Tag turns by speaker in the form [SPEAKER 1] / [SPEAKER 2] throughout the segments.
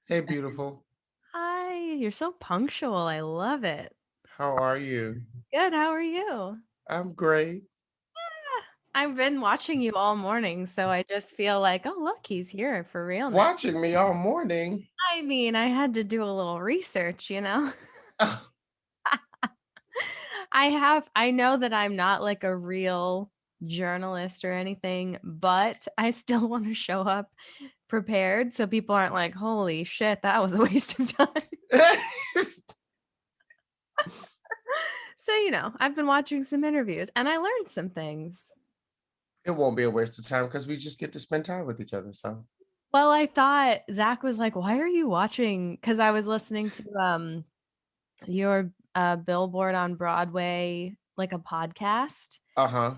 [SPEAKER 1] Hey, beautiful.
[SPEAKER 2] Hi, you're so punctual. I love it.
[SPEAKER 1] How are you?
[SPEAKER 2] Good. How are you?
[SPEAKER 1] I'm great.
[SPEAKER 2] I've been watching you all morning, so I just feel like, oh, look, he's here for real now.
[SPEAKER 1] Watching me all morning.
[SPEAKER 2] I mean, I had to do a little research. I know that I'm not like a real journalist or anything, but I still want to show up prepared so people aren't like, holy shit, that was a waste of time. So, I've been watching some interviews and I learned some things.
[SPEAKER 1] It won't be a waste of time because we just get to spend time with each other. So,
[SPEAKER 2] Well, I thought Zach was like, "Why are you watching?" Because I was listening to your Billboard on Broadway, like a podcast.
[SPEAKER 1] uh-huh.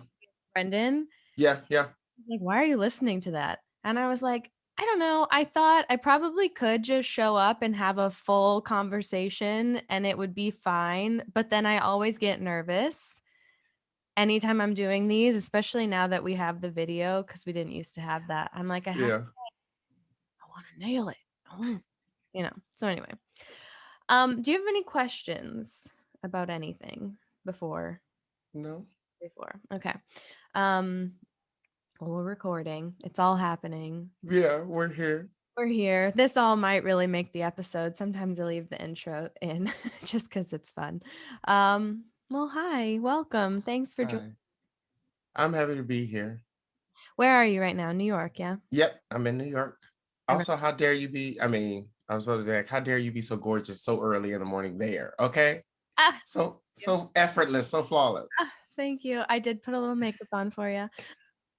[SPEAKER 2] Brendan,
[SPEAKER 1] Yeah, yeah.
[SPEAKER 2] like, "Why are you listening to that?" And I was like, "I don't know. I thought I probably could just show up and have a full conversation and it would be fine. But then I always get nervous anytime I'm doing these, especially now that we have the video because we didn't used to have that. I'm like,
[SPEAKER 1] Yeah.
[SPEAKER 2] I want to nail it. Oh, So anyway. Do you have any questions about anything before
[SPEAKER 1] No.
[SPEAKER 2] before? Okay. Um, well, we're recording. It's all happening.
[SPEAKER 1] Yeah, we're here.
[SPEAKER 2] We're here. This all might really make the episode. Sometimes I leave the intro in just because it's fun. Well, hi, welcome. Thanks for joining.
[SPEAKER 1] Hi. I'm happy to be here.
[SPEAKER 2] Where are you right now? New York, yeah?
[SPEAKER 1] Yep, I'm in New York.
[SPEAKER 2] Okay.
[SPEAKER 1] Also, how dare you be? I was supposed to be like, how dare you be so gorgeous so early in the morning there? Okay.
[SPEAKER 2] Ah,
[SPEAKER 1] So effortless, so flawless.
[SPEAKER 2] thank you. I did put a little makeup on for you.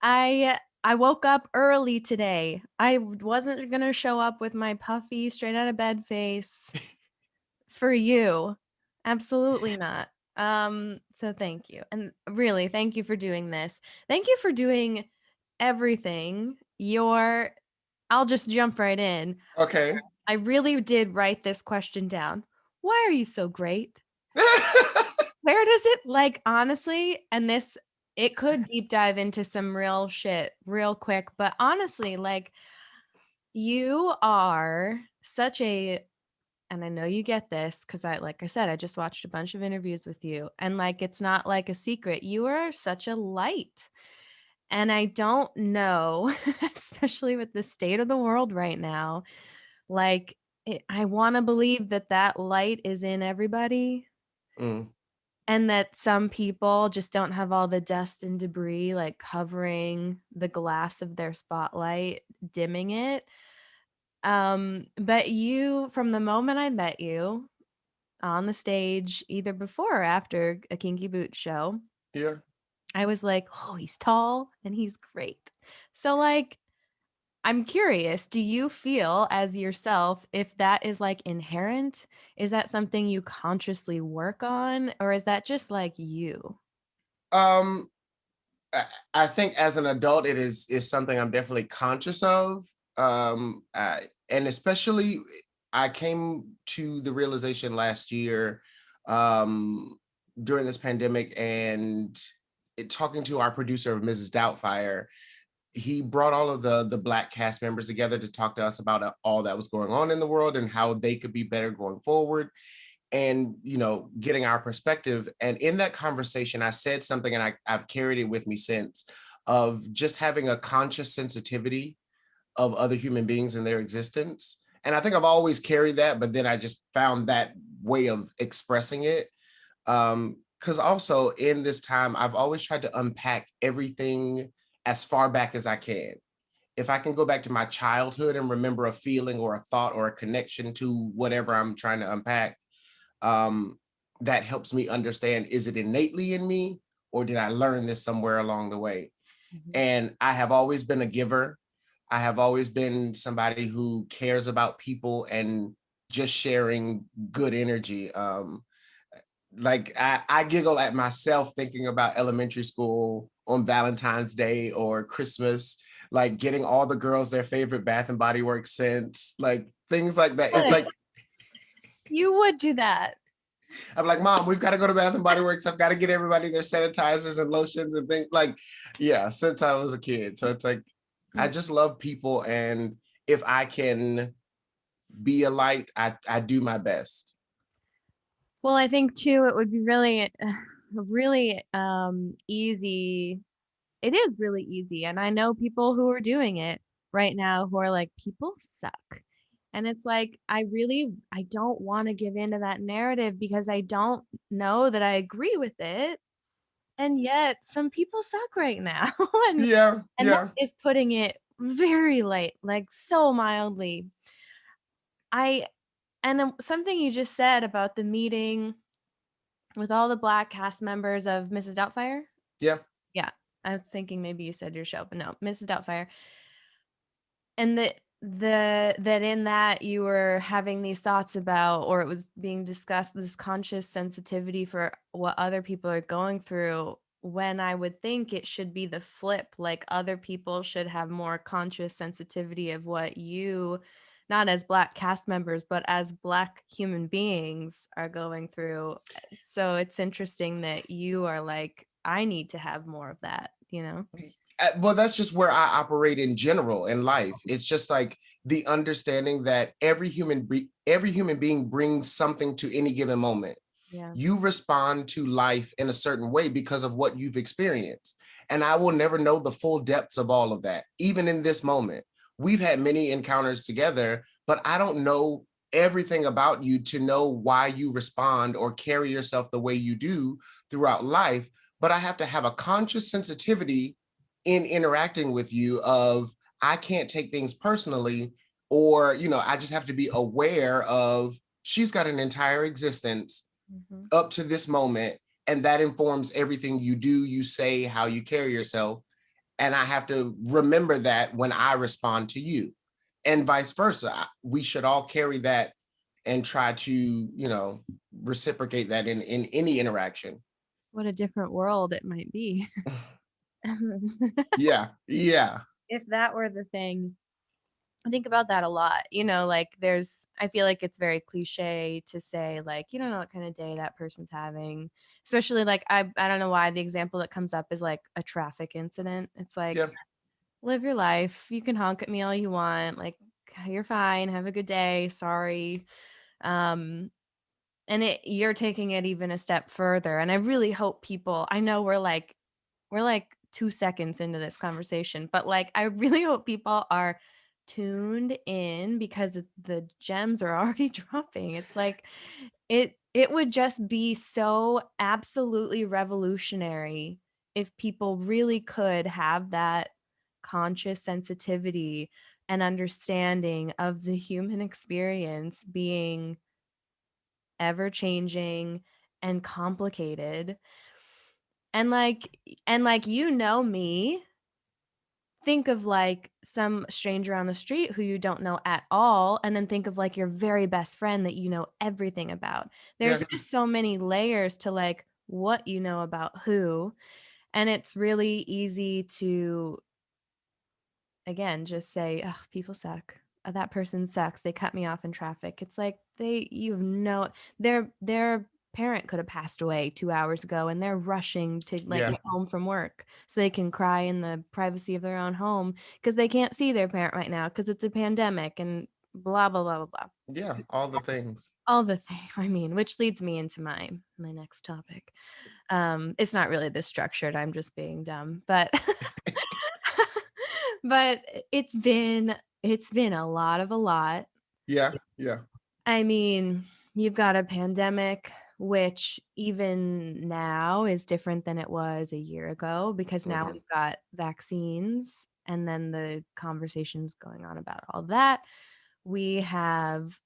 [SPEAKER 2] I woke up early today. I wasn't gonna show up with my puffy, straight out of bed face for you. Absolutely not. So thank you. And really, thank you for doing this. Thank you for doing everything. I'll just jump right in.
[SPEAKER 1] Okay.
[SPEAKER 2] I really did write this question down. Why are you so great? Where does it like honestly, and this it could deep dive into some real shit real quick, but honestly, like you are such a and I know you get this because like I said, I just watched a bunch of interviews with you. And like it's not like a secret. You are such a light. And I don't know, especially with the state of the world right now, like I want to believe that that light is in everybody
[SPEAKER 1] Mm,
[SPEAKER 2] and that some people just don't have all the dust and debris like covering the glass of their spotlight, dimming it. But you, from the moment I met you on the stage, either before or after a Kinky Boots show,
[SPEAKER 1] yeah.
[SPEAKER 2] I was like, oh, he's tall and he's great. So, like, I'm curious, do you feel as yourself if that is like inherent? Is that something you consciously work on, or is that just like you?
[SPEAKER 1] Um, I, I think as an adult, it is something I'm definitely conscious of. And especially, I came to the realization last year um, during this pandemic, and talking to our producer of Mrs. Doubtfire. He brought all of the Black cast members together to talk to us about all that was going on in the world and how they could be better going forward, and getting our perspective. And in that conversation I said something, and I've carried it with me since, of just having a conscious sensitivity of other human beings and their existence. And I think I've always carried that, but then I just found that way of expressing it. Because also in this time I've always tried to unpack everything as far back as I can. If I can go back to my childhood and remember a feeling or a thought or a connection to whatever I'm trying to unpack, um, that helps me understand, is it innately in me or did I learn this somewhere along the way?
[SPEAKER 2] Mhm.
[SPEAKER 1] And I have always been a giver. I have always been somebody who cares about people and just sharing good energy. Like I giggle at myself thinking about elementary school on Valentine's Day or Christmas, like getting all the girls their favorite Bath and Body Works scents, like things like that. It's like
[SPEAKER 2] You would do that.
[SPEAKER 1] I'm like, Mom, we've got to go to Bath and Body Works. I've got to get everybody their sanitizers and lotions and things. Like, yeah, since I was a kid. So it's like, I
[SPEAKER 2] Mm.
[SPEAKER 1] just love people. And if I can be a light, I do my best.
[SPEAKER 2] Well, I think too, it would be really, really easy. It is really easy. And I know people who are doing it right now who are like, people suck. And it's like, I don't want to give in to that narrative because I don't know that I agree with it. And yet some people suck right now. and
[SPEAKER 1] Yeah,
[SPEAKER 2] and that
[SPEAKER 1] yeah,
[SPEAKER 2] is putting it very light, like so mildly. I and something you just said about the meeting with all the Black cast members of Mrs. Doubtfire?
[SPEAKER 1] yeah,
[SPEAKER 2] Yeah, I was thinking maybe you said your show, but no, Mrs. Doubtfire. And that in that you were having these thoughts about, or it was being discussed, this conscious sensitivity for what other people are going through, when I would think it should be the flip, like other people should have more conscious sensitivity of what you, not as Black cast members, but as Black human beings are going through. So it's interesting that you are like, I need to have more of that, you know?
[SPEAKER 1] well, that's just where I operate in general in life. It's just like the understanding that every human being brings something to any given moment.
[SPEAKER 2] Yeah.
[SPEAKER 1] You respond to life in a certain way because of what you've experienced. And I will never know the full depths of all of that, even in this moment. We've had many encounters together, but I don't know everything about you to know why you respond or carry yourself the way you do throughout life. But I have to have a conscious sensitivity in interacting with you of I can't take things personally, or I just have to be aware of she's got an entire existence
[SPEAKER 2] Mhm.
[SPEAKER 1] up to this moment, and that informs everything you do, you say, how you carry yourself. And I have to remember that when I respond to you, and vice versa. We should all carry that and try to, reciprocate that in any interaction.
[SPEAKER 2] What a different world it might be.
[SPEAKER 1] Yeah, yeah,
[SPEAKER 2] If that were the thing. I think about that a lot. Like I feel like it's very cliche to say, like, you don't know what kind of day that person's having. Especially like I don't know why the example that comes up is like a traffic incident. It's like,
[SPEAKER 1] yeah,
[SPEAKER 2] live your life. You can honk at me all you want. Like, you're fine. Have a good day. Sorry. Um, and you're taking it even a step further. And I really hope people, I know we're like 2 seconds into this conversation, but, like, I really hope people are tuned in because the gems are already dropping. It's like it would just be so absolutely revolutionary if people really could have that conscious sensitivity and understanding of the human experience being ever changing and complicated. And like me, think of like some stranger on the street who you don't know at all, and then think of like your very best friend that you know everything about. There's
[SPEAKER 1] yeah,
[SPEAKER 2] just so many layers to like what you know about who, and it's really easy to, again, just say, "Ugh, people suck. That person sucks. They cut me off in traffic." It's like you have no, their parent could have passed away 2 hours ago, and they're rushing to, like,
[SPEAKER 1] yeah,
[SPEAKER 2] get home from work so they can cry in the privacy of their own home because they can't see their parent right now because it's a pandemic and blah, blah, blah, blah, blah.
[SPEAKER 1] yeah, all the things.
[SPEAKER 2] All the thing I mean, which leads me into my next topic. It's not really this structured, I'm just being dumb, but but it's been a lot.
[SPEAKER 1] Yeah, yeah,
[SPEAKER 2] I mean, you've got a pandemic, which even now is different than it was a year ago because now
[SPEAKER 1] mhm,
[SPEAKER 2] we've got vaccines and then the conversations going on about all that. We have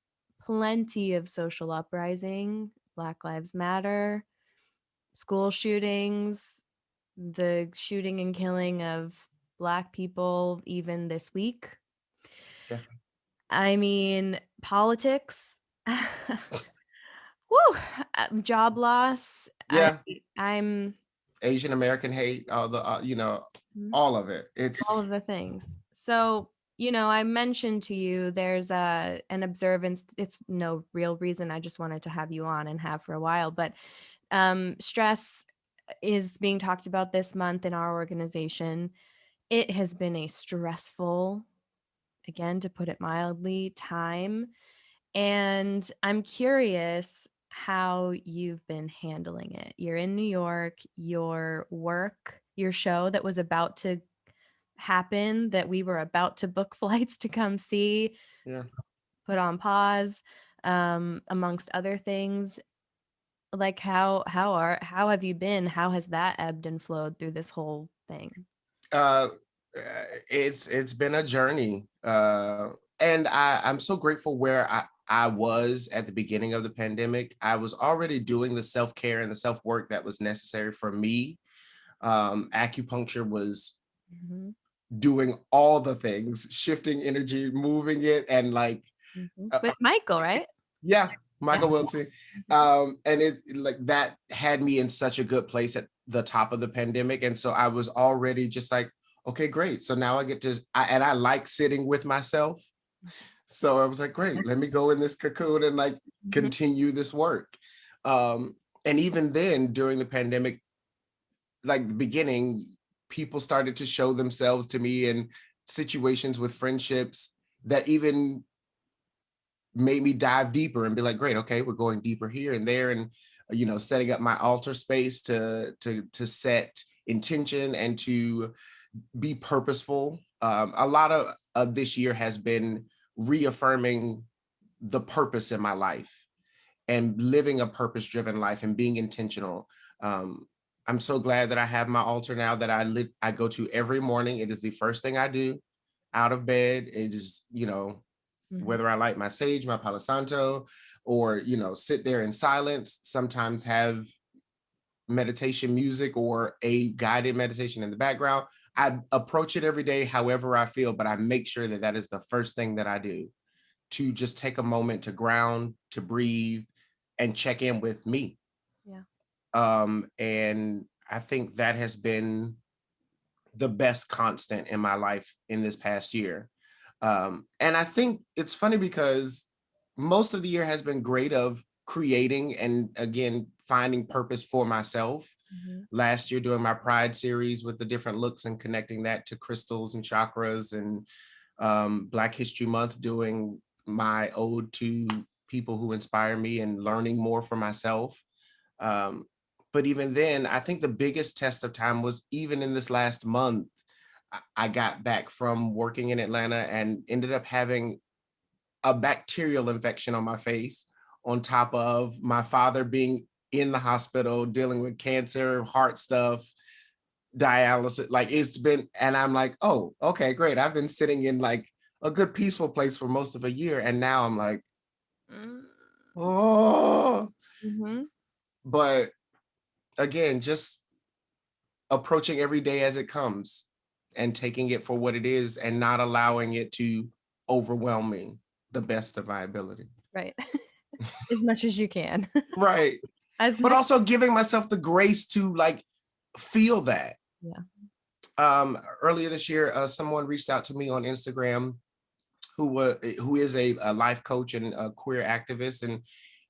[SPEAKER 2] plenty of social uprising, Black Lives Matter, school shootings, the shooting and killing of Black people even this week.
[SPEAKER 1] yeah,
[SPEAKER 2] I mean, politics. Woo! Job loss.
[SPEAKER 1] yeah.
[SPEAKER 2] I'm
[SPEAKER 1] Asian American hate, all the,
[SPEAKER 2] Mhm.
[SPEAKER 1] all of it.
[SPEAKER 2] All
[SPEAKER 1] It's
[SPEAKER 2] of the things. So, I mentioned to you there's an observance. It's no real reason. I just wanted to have you on and have for a while, but stress is being talked about this month in our organization. It has been a stressful again, to put it mildly, time. And I'm curious how you've been handling it. You're in New York, your work, your show that was about to happen, that we were about to book flights to come see,
[SPEAKER 1] Yeah.
[SPEAKER 2] put on pause, amongst other things. Like how have you been? How has that ebbed and flowed through this whole thing?
[SPEAKER 1] Uh, it's been a journey, and I'm so grateful where I was at the beginning of the pandemic. I was already doing the self care and the self work that was necessary for me. Acupuncture was
[SPEAKER 2] Mhm,
[SPEAKER 1] doing all the things, shifting energy, moving it, and like,
[SPEAKER 2] mhm.
[SPEAKER 1] uh,
[SPEAKER 2] With Michael, right?
[SPEAKER 1] yeah,
[SPEAKER 2] Yeah.
[SPEAKER 1] Michael Wiltie.
[SPEAKER 2] Mhm,
[SPEAKER 1] And it like that had me in such a good place at the top of the pandemic. And so I was already just like, okay, great. So now I get to, and I like sitting with myself. So I was like, great, let me go in this cocoon and like
[SPEAKER 2] mhm,
[SPEAKER 1] continue this work. Um, and even then, during the pandemic, like the beginning, people started to show themselves to me in situations with friendships that even made me dive deeper and be like, great, okay, we're going deeper here and there, and setting up my altar space to set intention and to be purposeful. A lot of this year has been reaffirming the purpose in my life and living a purpose driven life and being intentional. Um, I'm so glad that I have my altar now that I go to every morning. It is the first thing I do out of bed. It is,
[SPEAKER 2] mhm.
[SPEAKER 1] whether I light my sage, my Palo Santo, or, sit there in silence, sometimes have meditation music or a guided meditation in the background. I approach it every day however I feel, but I make sure that that is the first thing that I do, to just take a moment to ground, to breathe, and check in with me.
[SPEAKER 2] Yeah.
[SPEAKER 1] And I think that has been the best constant in my life in this past year. And I think it's funny because most of the year has been great of creating and again finding purpose for myself.
[SPEAKER 2] Mhm,
[SPEAKER 1] Last year doing my Pride series with the different looks and connecting that to crystals and chakras, and Black History Month doing my ode to people who inspire me and learning more for myself. Um, but even then, I think the biggest test of time was even in this last month. I got back from working in Atlanta and ended up having a bacterial infection on my face, on top of my father being in the hospital dealing with cancer, heart stuff, dialysis. Like it's been, and I'm like, oh, okay, great. I've been sitting in like a good peaceful place for most of a year. And now I'm like,
[SPEAKER 2] mm,
[SPEAKER 1] oh,
[SPEAKER 2] mhm.
[SPEAKER 1] but again, just approaching every day as it comes and taking it for what it is and not allowing it to overwhelm me the best of my ability.
[SPEAKER 2] Right. As much as you can.
[SPEAKER 1] Right.
[SPEAKER 2] As
[SPEAKER 1] But
[SPEAKER 2] much.
[SPEAKER 1] also giving myself the grace to like feel that.
[SPEAKER 2] Yeah.
[SPEAKER 1] Earlier this year, someone reached out to me on Instagram who is a life coach and a queer activist, and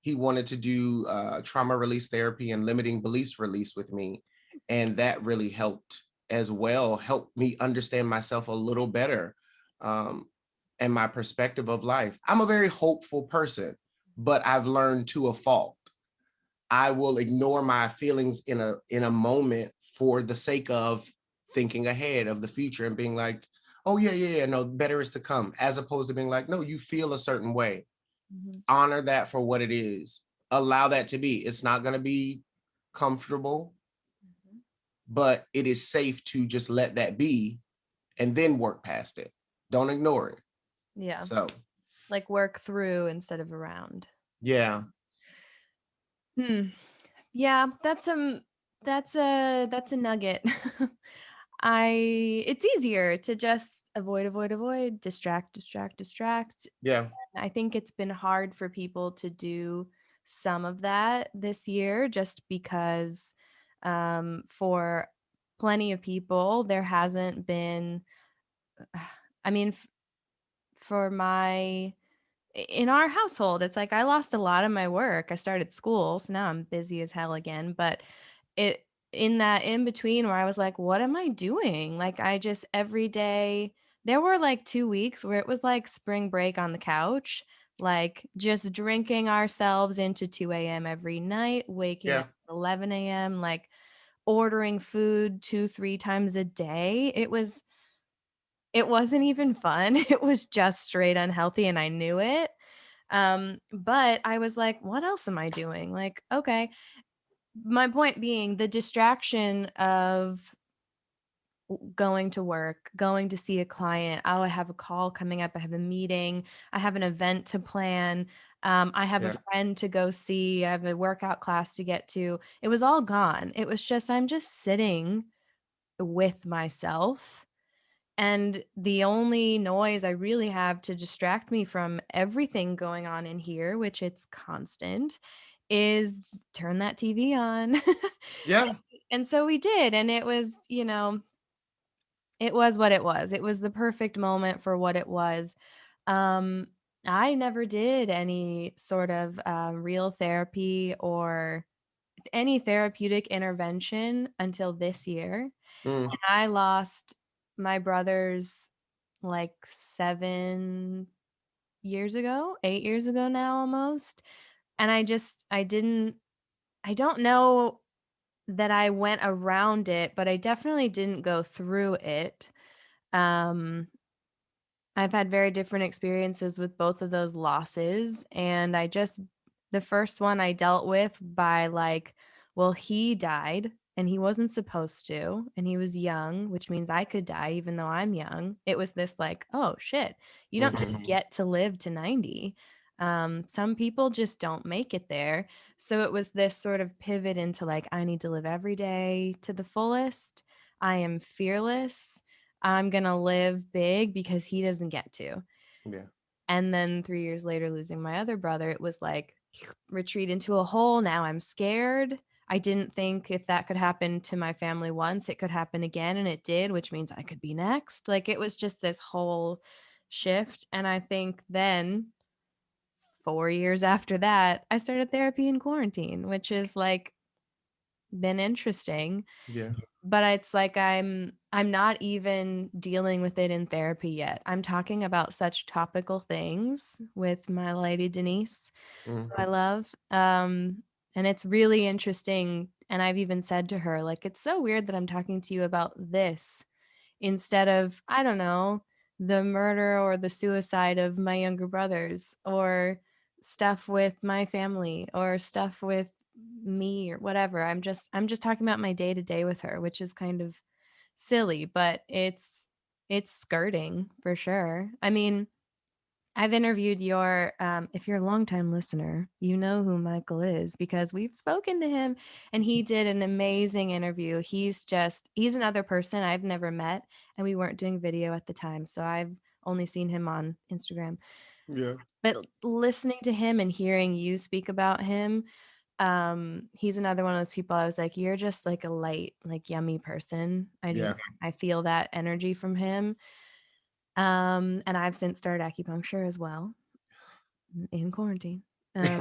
[SPEAKER 1] he wanted to do trauma release therapy and limiting beliefs release with me, and that really helped as well. Helped me understand myself a little better, um, and my perspective of life. I'm a very hopeful person, but I've learned to a fault. I will ignore my feelings in a moment for the sake of thinking ahead of the future and being like, oh yeah, no, better is to come, as opposed to being like, no, you feel a certain way.
[SPEAKER 2] Mhm,
[SPEAKER 1] Honor that for what it is. Allow that to be. It's not going to be comfortable,
[SPEAKER 2] mhm.
[SPEAKER 1] but it is safe to just let that be and then work past it. Don't ignore it.
[SPEAKER 2] Yeah.
[SPEAKER 1] So,
[SPEAKER 2] Like work through instead of around.
[SPEAKER 1] yeah,
[SPEAKER 2] Hmm. Yeah, that's a nugget. I it's easier to just avoid, avoid, avoid, distract, distract, distract.
[SPEAKER 1] yeah,
[SPEAKER 2] I think it's been hard for people to do some of that this year just because for plenty of people there hasn't been I mean for my in our household, it's like I lost a lot of my work. I started school, so now I'm busy as hell again, but it in that in between where I was like, "What am I doing?" Like I just every day there were like 2 weeks where it was like spring break on the couch, like just drinking ourselves into 2 a.m. every night, waking up
[SPEAKER 1] Yeah.
[SPEAKER 2] at 11 a.m., like ordering food 2, 3 times a day. It wasn't even fun. It was just straight unhealthy and I knew it. But I was like, what else am I doing? Like, okay. My point being the distraction of going to work, going to see a client. Oh, I have a call coming up. I have a meeting. I have an event to plan. I have a
[SPEAKER 1] Yeah.
[SPEAKER 2] friend to go see. I have a workout class to get to. It was all gone. It was just, I'm just sitting with myself. And the only noise I really have to distract me from everything going on in here, which it's constant, is turn that TV on.
[SPEAKER 1] Yeah.
[SPEAKER 2] And so we did. And it was, it was what it was. It was the perfect moment for what it was. Um, I never did any sort of real therapy or any therapeutic intervention until this year.
[SPEAKER 1] Mm.
[SPEAKER 2] And I lost my brothers like 7 years ago, 8 years ago now almost. And I don't know that I went around it, but I definitely didn't go through it. Um, I've had very different experiences with both of those losses, and the first one I dealt with by like, well, he died and he wasn't supposed to, and he was young, which means I could die even though I'm young. It was this like, oh shit, you don't just
[SPEAKER 1] Mhm.
[SPEAKER 2] get to live to 90. Some people just don't make it there. So it was this sort of pivot into like, I need to live every day to the fullest. I am fearless. I'm gonna live big because he doesn't get to.
[SPEAKER 1] Yeah.
[SPEAKER 2] And then 3 years later, losing my other brother, it was like retreat into a hole. Now I'm scared. I didn't think if that could happen to my family once, it could happen again, and it did, which means I could be next. Like it was just this whole shift. And I think then 4 years after that, I started therapy in quarantine, which is like been interesting.
[SPEAKER 1] Yeah.
[SPEAKER 2] But it's like I'm not even dealing with it in therapy yet. I'm talking about such topical things with my lady Denise,
[SPEAKER 1] Mm.
[SPEAKER 2] who I love. And it's really interesting. And I've even said to her, like, it's so weird that I'm talking to you about this instead of, I don't know, the murder or the suicide of my younger brothers or stuff with my family or stuff with me or whatever. I'm just talking about my day to day with her, which is kind of silly, but it's skirting for sure. I mean, I've interviewed if you're a longtime listener, you know who Michael is because we've spoken to him and he did an amazing interview. He's another person I've never met and we weren't doing video at the time. So I've only seen him on Instagram.
[SPEAKER 1] Yeah.
[SPEAKER 2] But listening to him and hearing you speak about him, he's another one of those people I was like, you're just like a light, like yummy person.
[SPEAKER 1] Yeah.
[SPEAKER 2] I feel that energy from him. And I've since started acupuncture as well in quarantine. Um,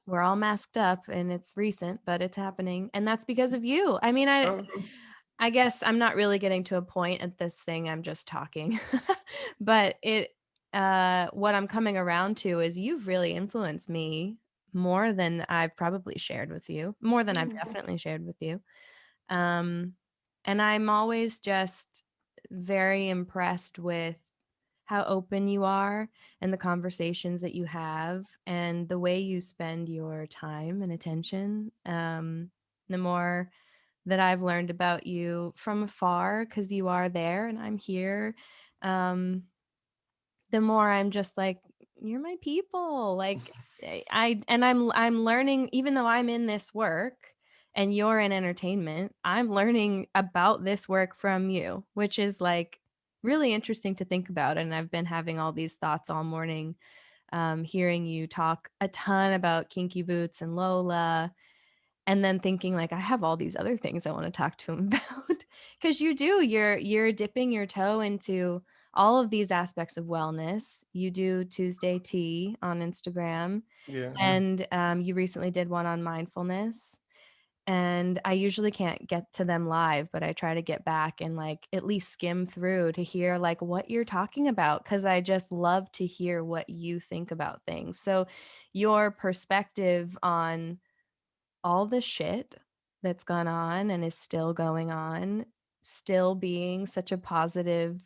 [SPEAKER 2] we're all masked up and it's recent, but it's happening. And that's because of you. I mean,
[SPEAKER 1] Oh,
[SPEAKER 2] I guess I'm not really getting to a point at this thing. I'm just talking. But what I'm coming around to is you've really influenced me more than I've probably shared with you, more than I've
[SPEAKER 1] mm.
[SPEAKER 2] definitely shared with you. Um, and I'm always just very impressed with how open you are and the conversations that you have and the way you spend your time and attention. The more that I've learned about you from afar, because you are there and I'm here, um, the more I'm just like, you're my people. Like I'm learning, even though I'm in this work and you're in entertainment, I'm learning about this work from you, which is like really interesting to think about. And I've been having all these thoughts all morning, hearing you talk a ton about Kinky Boots and Lola and then thinking like I have all these other things I want to talk to him about because you do you're dipping your toe into all of these aspects of wellness. You do Tuesday tea on Instagram
[SPEAKER 1] Yeah.
[SPEAKER 2] and you recently did one on mindfulness and I usually can't get to them live, but I try to get back and like at least skim through to hear like what you're talking about, because I just love to hear what you think about things. So your perspective on all the shit that's gone on and is still going on, still being such a positive,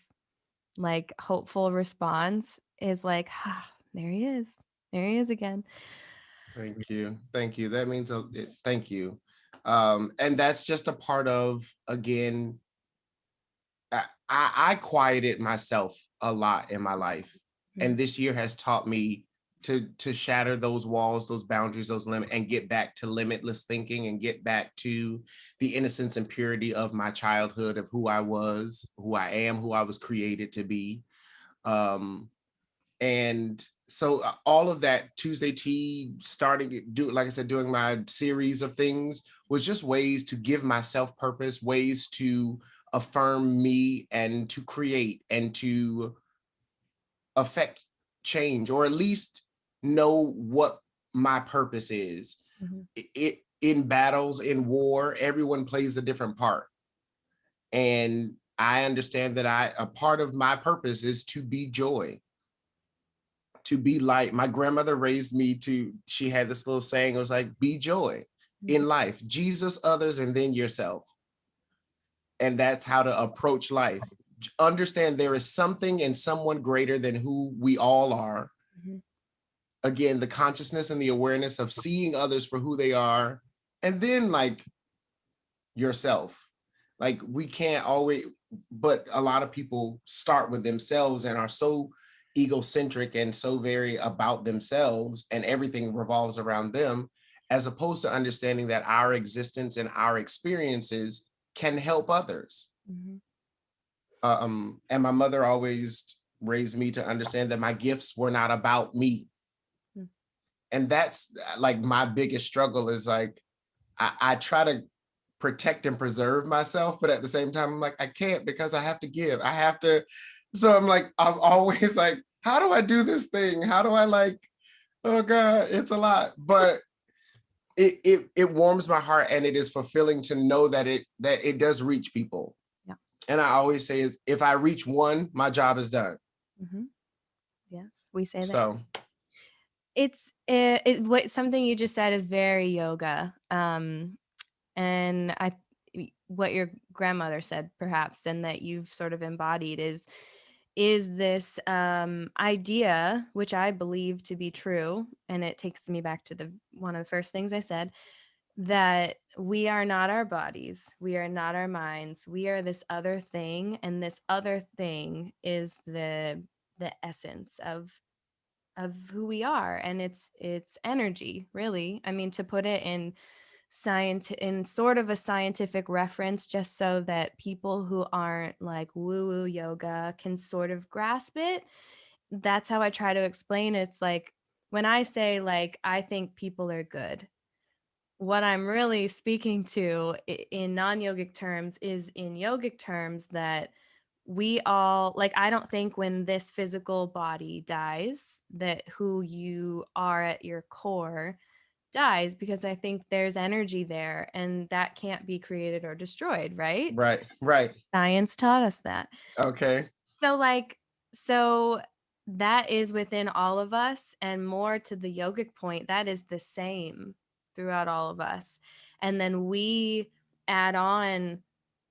[SPEAKER 2] like hopeful response is like, ah, there he is. There he is again.
[SPEAKER 1] Thank you. Thank you. That means thank you. And that's just a part of, again, I quieted myself a lot in my life.
[SPEAKER 2] Mhm,
[SPEAKER 1] And this year has taught me to shatter those walls, those boundaries, those limits, and get back to limitless thinking and get back to the innocence and purity of my childhood, of who I was, who I am, who I was created to be. Um, and so all of that Tuesday tea, starting do like I said, doing my series of things was just ways to give myself purpose, ways to affirm me and to create and to affect change, or at least know what my purpose is.
[SPEAKER 2] mhm,
[SPEAKER 1] It in battles, in war, everyone plays a different part, and I understand that a part of my purpose is to be joy, to be light. My grandmother raised me to, she had this little saying, it was like, be joy
[SPEAKER 2] mhm,
[SPEAKER 1] in life, Jesus, others, and then yourself. And that's how to approach life. Understand there is something and someone greater than who we all are.
[SPEAKER 2] mhm,
[SPEAKER 1] Again, the consciousness and the awareness of seeing others for who they are. And then, like, yourself. Like, we can't always, but a lot of people start with themselves and are so egocentric and so very about themselves, and everything revolves around them, as opposed to understanding that our existence and our experiences can help others.
[SPEAKER 2] mhm,
[SPEAKER 1] And my mother always raised me to understand that my gifts were not about me.
[SPEAKER 2] mhm,
[SPEAKER 1] And that's like my biggest struggle is like, I try to protect and preserve myself, but at the same time, I'm like, I can't, because I have to give. I have to. So I'm like, I'm always like, how do I do this thing? How do I, like, oh God, it's a lot. But it warms my heart, and it is fulfilling to know that it does reach people.
[SPEAKER 2] yeah.
[SPEAKER 1] And I always say is, if I reach one, my job is done.
[SPEAKER 2] Mhm. Yes, we say that.
[SPEAKER 1] So
[SPEAKER 2] What something you just said is very yoga. And what your grandmother said perhaps, and that you've sort of embodied is this idea, which I believe to be true, and it takes me back to the one of the first things I said, that we are not our bodies, we are not our minds, we are this other thing, and this other thing is the essence of who we are, and it's energy, really. I mean, to put it in science, in sort of a scientific reference, just so that people who aren't like woo woo yoga can sort of grasp it, that's how I try to explain it. It's like when I say like I think people are good, what I'm really speaking to in non-yogic terms is in yogic terms, that we all, like, I don't think when this physical body dies that who you are at your core dies, because I think there's energy there and that can't be created or destroyed, right?
[SPEAKER 1] right, right,
[SPEAKER 2] Science taught us that.
[SPEAKER 1] okay,
[SPEAKER 2] So like so that is within all of us, and more to the yogic point, that is the same throughout all of us. And then we add on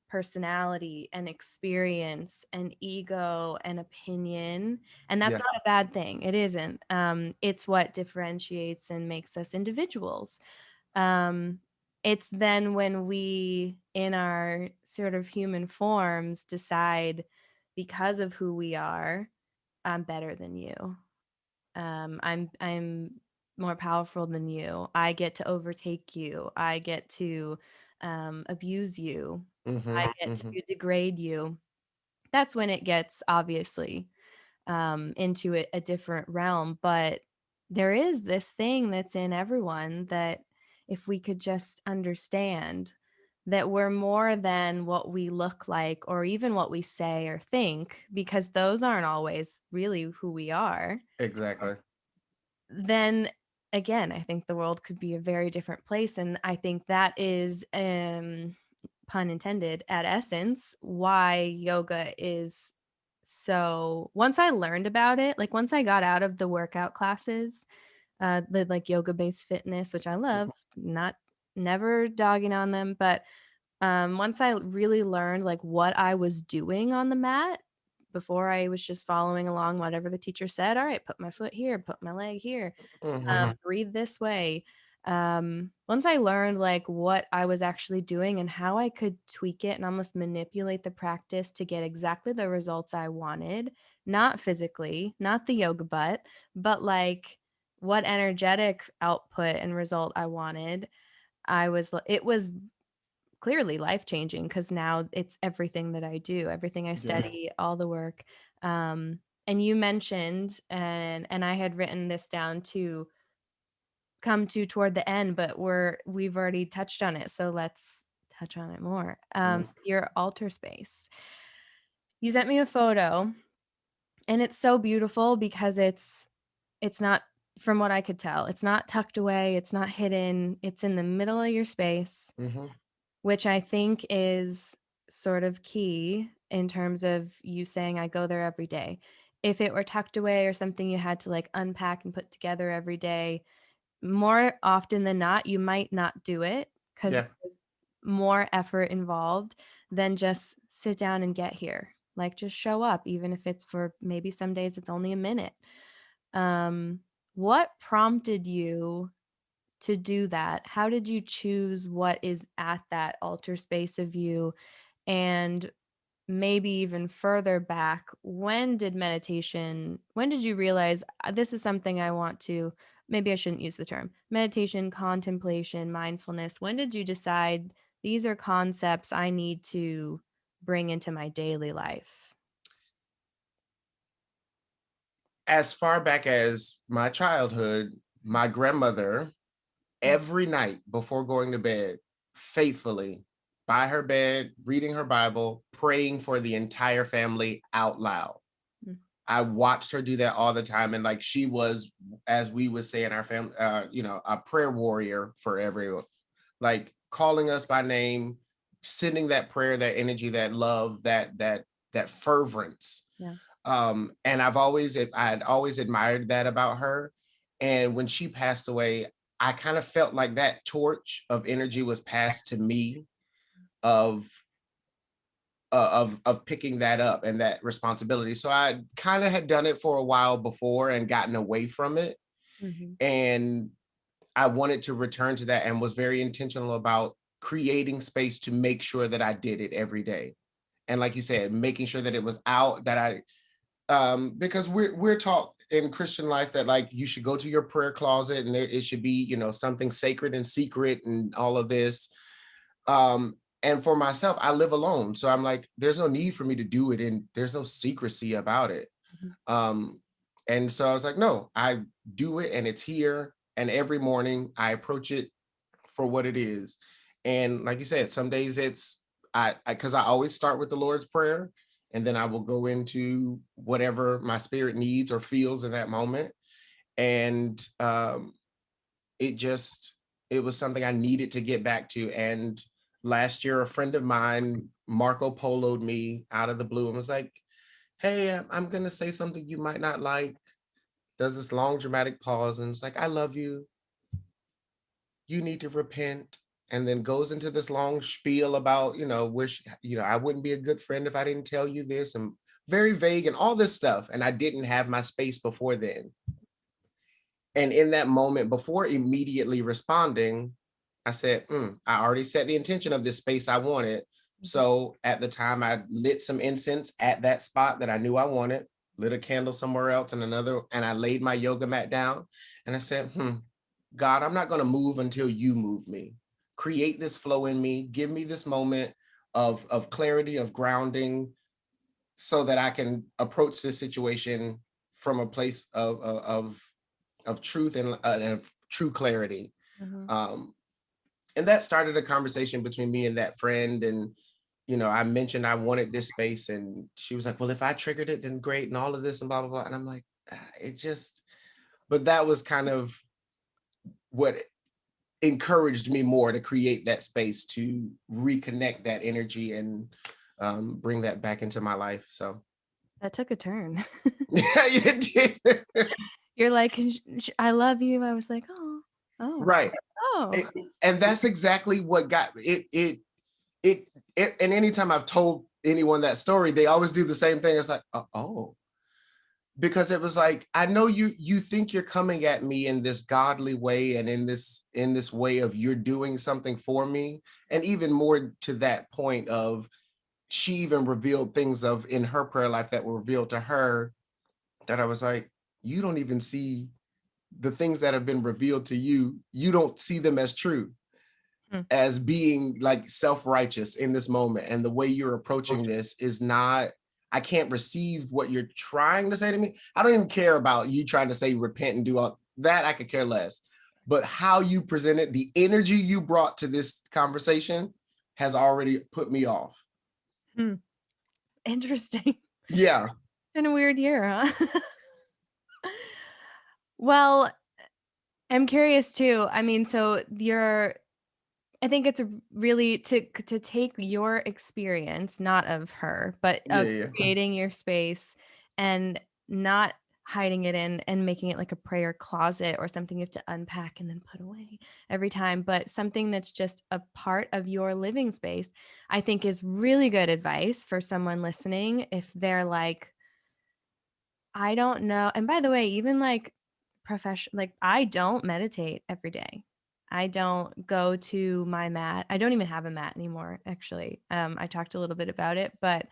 [SPEAKER 2] personality and experience and ego and opinion, and that's
[SPEAKER 1] yeah,
[SPEAKER 2] not a bad thing. It isn't. It's what differentiates and makes us individuals. um, it's then when we, in our sort of human forms, decide, because of who we are, I'm better than you. I'm more powerful than you. I get to overtake you. I get to abuse you. I get
[SPEAKER 1] mm-hmm.
[SPEAKER 2] to degrade you. That's when it gets obviously into a different realm. But there is this thing that's in everyone, that if we could just understand that we're more than what we look like or even what we say or think, because those aren't always really who we are,
[SPEAKER 1] Exactly.
[SPEAKER 2] then again, I think the world could be a very different place, and I think that is, pun intended, at essence, why yoga is so once I learned about it, like, once I got out of the workout classes, the, like, yoga-based fitness, which I love,
[SPEAKER 1] Mhm,
[SPEAKER 2] not never dogging on them, but once I really learned, like, what I was doing on the mat, before I was just following along whatever the teacher said, "Alright, put my foot here, put my leg here,
[SPEAKER 1] mhm,
[SPEAKER 2] breathe this way." Once I learned, like, what I was actually doing and how I could tweak it and almost manipulate the practice to get exactly the results I wanted, not physically, not the yoga butt, but, like, what energetic output and result I wanted, it was clearly life-changing because now it's everything that I do, everything I
[SPEAKER 1] yeah,
[SPEAKER 2] study, all the work. And you mentioned, and I had written this down to come to toward the end, but we've already touched on it, so let's touch on it more.
[SPEAKER 1] mhm,
[SPEAKER 2] Your altar space. You sent me a photo, and it's so beautiful because it's not from what I could tell, it's not tucked away, it's not hidden, it's in the middle of your space.
[SPEAKER 1] mhm,
[SPEAKER 2] Which I think is sort of key in terms of you saying, "I go there every day." If it were tucked away or something you had to, like, unpack and put together every day, more often than not, you might not do it because
[SPEAKER 1] yeah.
[SPEAKER 2] there's more effort involved than just sit down and get here. Like, just show up, even if it's for maybe some days it's only a minute. Um, what prompted you to do that? How did you choose what is at that altar space of you? And maybe even further back, when did you realize this is something I want to, maybe I shouldn't use the term meditation, contemplation, mindfulness. When did you decide these are concepts I need to bring into my daily life?
[SPEAKER 1] As far back as my childhood, my grandmother,
[SPEAKER 2] Mm,
[SPEAKER 1] every night before going to bed, faithfully by her bed, reading her Bible, praying for the entire family out loud.
[SPEAKER 2] mm,
[SPEAKER 1] I watched her do that all the time, and like she was, as we would say in our family, a prayer warrior for everyone, like calling us by name, sending that prayer, that energy, that love, that fervence.
[SPEAKER 2] yeah.
[SPEAKER 1] And I had always admired that about her. And when she passed away, I kind of felt like that torch of energy was passed to me of of picking that up and that responsibility. So I kind of had done it for a while before and gotten away from it.
[SPEAKER 2] Mhm,
[SPEAKER 1] And I wanted to return to that and was very intentional about creating space to make sure that I did it every day. And like you said, making sure that it was out, that I because we're taught in Christian life that like you should go to your prayer closet and it should be, something sacred and secret and all of this. And for myself, I live alone. So I'm like, there's no need for me to do it and there's no secrecy about it.
[SPEAKER 2] mhm,
[SPEAKER 1] Um, and so I was like, no, I do it and it's here. And every morning I approach it for what it is. And like you said, some days it's because I always start with the Lord's Prayer, and then I will go into whatever my spirit needs or feels in that moment. And it just it was something I needed to get back to. And last year, a friend of mine, Marco Poloed me out of the blue and was like, "Hey, I'm gonna say something you might not like." Does this long dramatic pause and it's like, "I love you. You need to repent." And then goes into this long spiel about, wish, I wouldn't be a good friend if I didn't tell you this, and very vague and all this stuff. And I didn't have my space before then. And in that moment, before immediately responding, I said, I already set the intention of this space I wanted.
[SPEAKER 2] mhm,
[SPEAKER 1] So at the time, I lit some incense at that spot that I knew I wanted, lit a candle somewhere else and another, and I laid my yoga mat down. And I said, God, I'm not going to move until you move me. Create this flow in me. Give me this moment of clarity, of grounding, so that I can approach this situation from a place of truth and of true clarity.
[SPEAKER 2] mhm,
[SPEAKER 1] Um, and that started a conversation between me and that friend. And I mentioned I wanted this space, and she was like, "Well, if I triggered it, then great," and all of this and blah blah blah. And I'm like, it just. But that was kind of what encouraged me more to create that space to reconnect that energy and bring that back into my life. So
[SPEAKER 2] That took a turn.
[SPEAKER 1] yeah, you did.
[SPEAKER 2] You're like, I love you. I was like, oh, oh,
[SPEAKER 1] Right.
[SPEAKER 2] oh.
[SPEAKER 1] It- and that's exactly what got it. And anytime I've told anyone that story, they always do the same thing. It's like, oh, because it was like, I know you think you're coming at me in this godly way and in this way of you're doing something for me. And even more to that point of, she even revealed things of in her prayer life that were revealed to her, that I was like, you don't even see the things that have been revealed to you. You don't see them as true,
[SPEAKER 2] Hmm.
[SPEAKER 1] as being like self-righteous in this moment. And the way you're approaching this is not, I can't receive what you're trying to say to me. I don't even care about you trying to say repent and do all that. I could care less. But how you presented, the energy you brought to this conversation has already put me off.
[SPEAKER 2] Hmm. Interesting.
[SPEAKER 1] Yeah.
[SPEAKER 2] It's been a weird year, huh? Well, I'm curious too. I mean, so you're I think it's really to take your experience, not of her, but
[SPEAKER 1] Yeah.
[SPEAKER 2] of
[SPEAKER 1] Yeah.
[SPEAKER 2] creating your space and not hiding it in and making it like a prayer closet or something you have to unpack and then put away every time, but something that's just a part of your living space, I think is really good advice for someone listening if they're like, I don't know. And by the way, even like like I don't meditate every day. I don't go to my mat. I don't even have a mat anymore, actually. I talked a little bit about it, but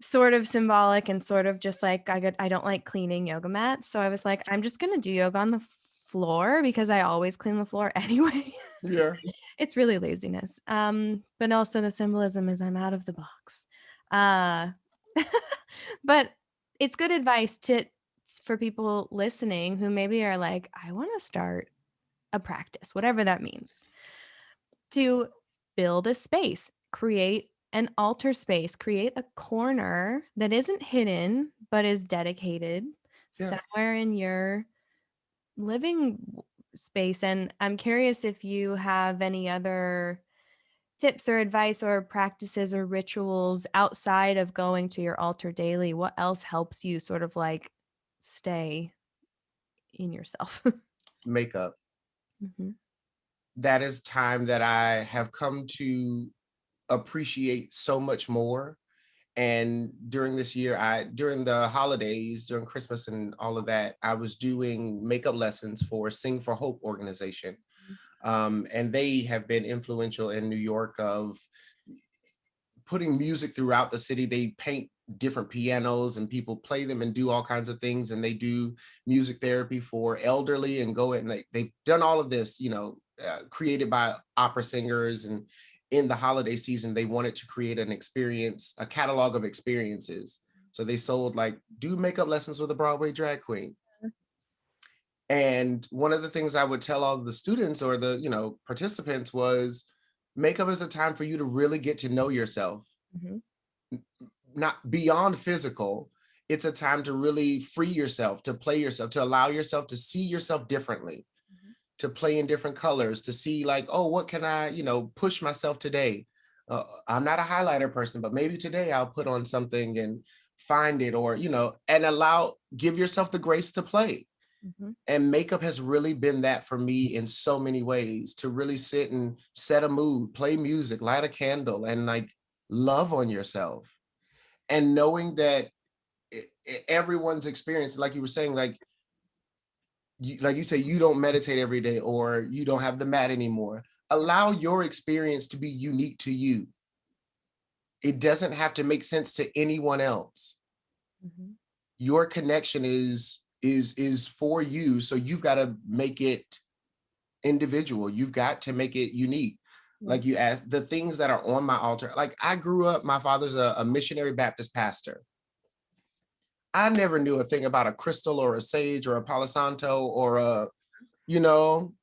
[SPEAKER 2] sort of symbolic and sort of just like I don't like cleaning yoga mats. So I was like, I'm just gonna do yoga on the floor because I always clean the floor anyway.
[SPEAKER 1] Yeah.
[SPEAKER 2] It's really laziness. But also the symbolism is I'm out of the box. Uh but it's good advice to for people listening who maybe are like, I want to start a practice, whatever that means, to build a space, create an altar space, create a corner that isn't hidden but is dedicated
[SPEAKER 1] Yeah.
[SPEAKER 2] somewhere in your living space. And I'm curious if you have any other tips or advice or practices or rituals outside of going to your altar daily. What else helps you sort of like stay in yourself?
[SPEAKER 1] Makeup.
[SPEAKER 2] Mhm.
[SPEAKER 1] That is time that I have come to appreciate so much more. And during this year, during the holidays, during Christmas and all of that, I was doing makeup lessons for Sing for Hope organization. And they have been influential in New York of putting music throughout the city. They paint different pianos and people play them and do all kinds of things. And they do music therapy for elderly and go in. They've done all of this, created by opera singers. And in the holiday season, they wanted to create an experience, a catalog of experiences. So they sold like, do makeup lessons with a Broadway drag queen. And one of the things I would tell all the students or the, participants was, makeup is a time for you to really get to know yourself,
[SPEAKER 2] Mhm.
[SPEAKER 1] not beyond physical. It's a time to really free yourself, to play yourself, to allow yourself to see yourself differently,
[SPEAKER 2] Mhm.
[SPEAKER 1] to play in different colors, to see like, oh, what can I, push myself today? I'm not a highlighter person, but maybe today I'll put on something and find it, or, and give yourself the grace to play.
[SPEAKER 2] Mhm.
[SPEAKER 1] And makeup has really been that for me in so many ways, to really sit and set a mood, play music, light a candle, and like love on yourself. And knowing that everyone's experience, like you were saying, like you say, you don't meditate every day or you don't have the mat anymore. Allow your experience to be unique to you. It doesn't have to make sense to anyone else.
[SPEAKER 2] Mhm.
[SPEAKER 1] Your connection is for you, so you've got to make it individual. You've got to make it unique.
[SPEAKER 2] Yeah.
[SPEAKER 1] Like you asked, the things that are on my altar. Like I grew up, my father's a missionary Baptist pastor. I never knew a thing about a crystal or a sage or a palo santo or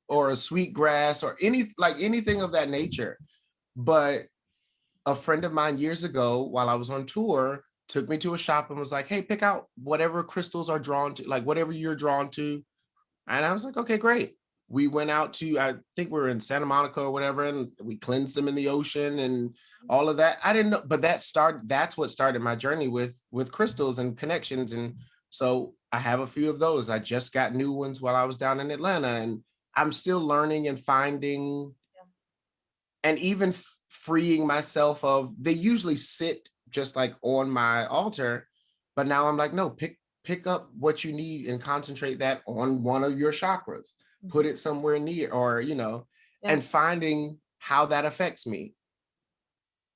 [SPEAKER 1] or a sweet grass or anything of that nature. But a friend of mine years ago, while I was on tour, took me to a shop and was like, hey, pick out whatever crystals are drawn to, like whatever you're drawn to. And I was like, okay, great. we went out to, I think we were in Santa Monica or whatever, and we cleansed them in the ocean and all of that. I didn't know, but that's what started my journey with crystals and connections. And so I have a few of those. I just got new ones while I was down in Atlanta, and I'm still learning and finding and even freeing myself of, they usually sit just like on my altar, but now I'm like, no, pick up what you need and concentrate that on one of your chakras, put
[SPEAKER 2] Mhm.
[SPEAKER 1] it somewhere near, or
[SPEAKER 2] Yeah.
[SPEAKER 1] and finding how that affects me,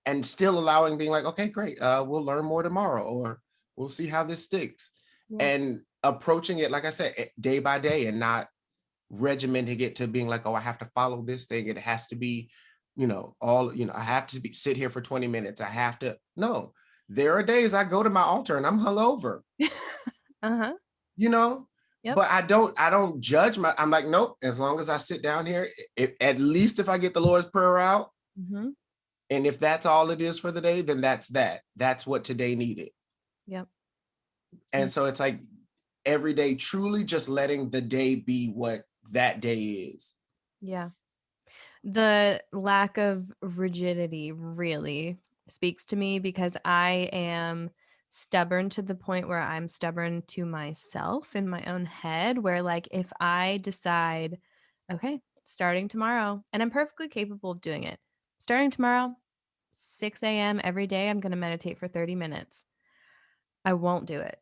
[SPEAKER 1] and still allowing, being like, okay, great, we'll learn more tomorrow, or we'll see how this sticks,
[SPEAKER 2] Yeah.
[SPEAKER 1] and approaching it, like I said, day by day, and not regimenting it to being like, oh, I have to follow this thing. It has to be, I have to sit here for 20 minutes. I have to, no. There are days I go to my altar and I'm hungover,
[SPEAKER 2] Uh-huh.
[SPEAKER 1] you know,
[SPEAKER 2] Yep.
[SPEAKER 1] but I don't judge I'm like, nope, as long as I sit down here, at least if I get the Lord's Prayer out,
[SPEAKER 2] Mhm.
[SPEAKER 1] and if that's all it is for the day, then that's what today needed.
[SPEAKER 2] Yep.
[SPEAKER 1] And
[SPEAKER 2] Yep.
[SPEAKER 1] so it's like every day, truly just letting the day be what that day is.
[SPEAKER 2] Yeah. The lack of rigidity really speaks to me because I am stubborn to the point where I'm stubborn to myself in my own head, where, like, if I decide, okay, starting tomorrow, and I'm perfectly capable of doing it, starting tomorrow, 6 a.m. every day, I'm going to meditate for 30 minutes. I won't do it.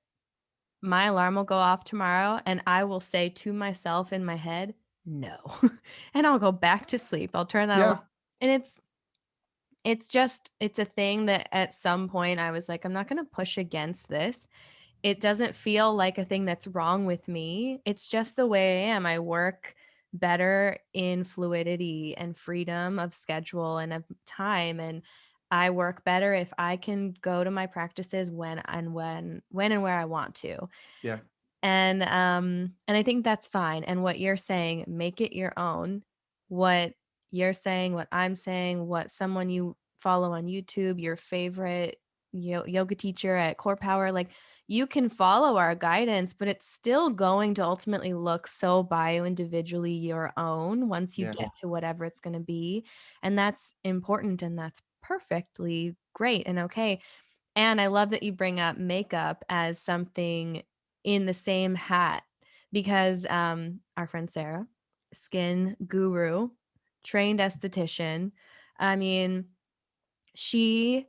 [SPEAKER 2] My alarm will go off tomorrow and I will say to myself in my head, "No." And I'll go back to sleep. I'll turn that alarm,
[SPEAKER 1] Yeah.
[SPEAKER 2] and it's just it's a thing that at some point I was like, "I'm not gonna push against this." It doesn't feel like a thing that's wrong with me. It's just the way I am. I work better in fluidity and freedom of schedule and of time, and I work better if I can go to my practices when and where I want to.
[SPEAKER 1] Yeah.
[SPEAKER 2] And I think that's fine, and what you're saying, make it your own. What you're saying, what I'm saying, what someone you follow on YouTube, your favorite yoga teacher at Core Power, like, you can follow our guidance, but it's still going to ultimately look so bio individually your own once you
[SPEAKER 1] Yeah.
[SPEAKER 2] get to whatever it's gonna be, and that's important, and that's perfectly great and okay. And I love that you bring up makeup as something in the same hat because our friend Sarah, skin guru, trained esthetician. I mean, she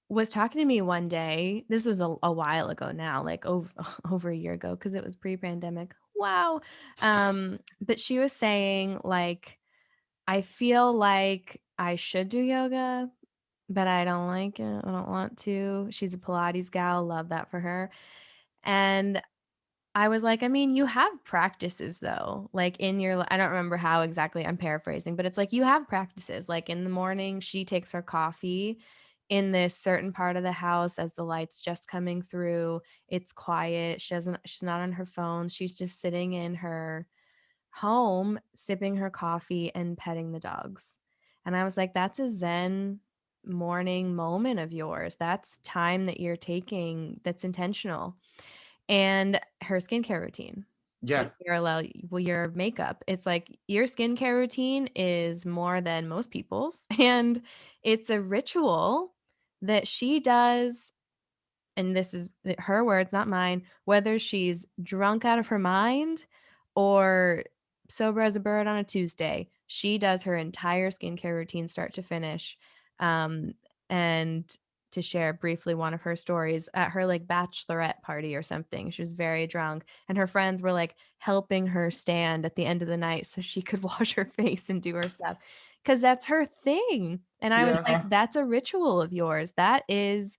[SPEAKER 2] was talking to me one day. This was a while ago now, like over a year ago, because it was pre-pandemic. Wow. But she was saying, like, I feel like I should do yoga, but I don't like it. I don't want to. She's a Pilates gal, love that for her. And I was like, I mean, you have practices though. Like in your I don't remember how exactly, I'm paraphrasing, but it's like you have practices. Like in the morning, she takes her coffee in this certain part of the house as the light's just coming through. It's quiet. She's not on her phone. She's just sitting in her home, sipping her coffee and petting the dogs. And I was like, that's a Zen morning moment of yours. That's time that you're taking that's intentional. And her skincare routine to
[SPEAKER 1] Yeah.
[SPEAKER 2] parallel your makeup. It's like your skincare routine is more than most people's. And it's a ritual that she does, and this is her words, not mine, whether she's drunk out of her mind or sober as a bird on a Tuesday, she does her entire skincare routine start to finish. Um, and to share briefly one of her stories at her like bachelorette party or something, she was very drunk, and her friends were like helping her stand at the end of the night so she could wash her face and do her stuff because that's her thing. And I was
[SPEAKER 1] Yeah.
[SPEAKER 2] like, that's a ritual of yours. That is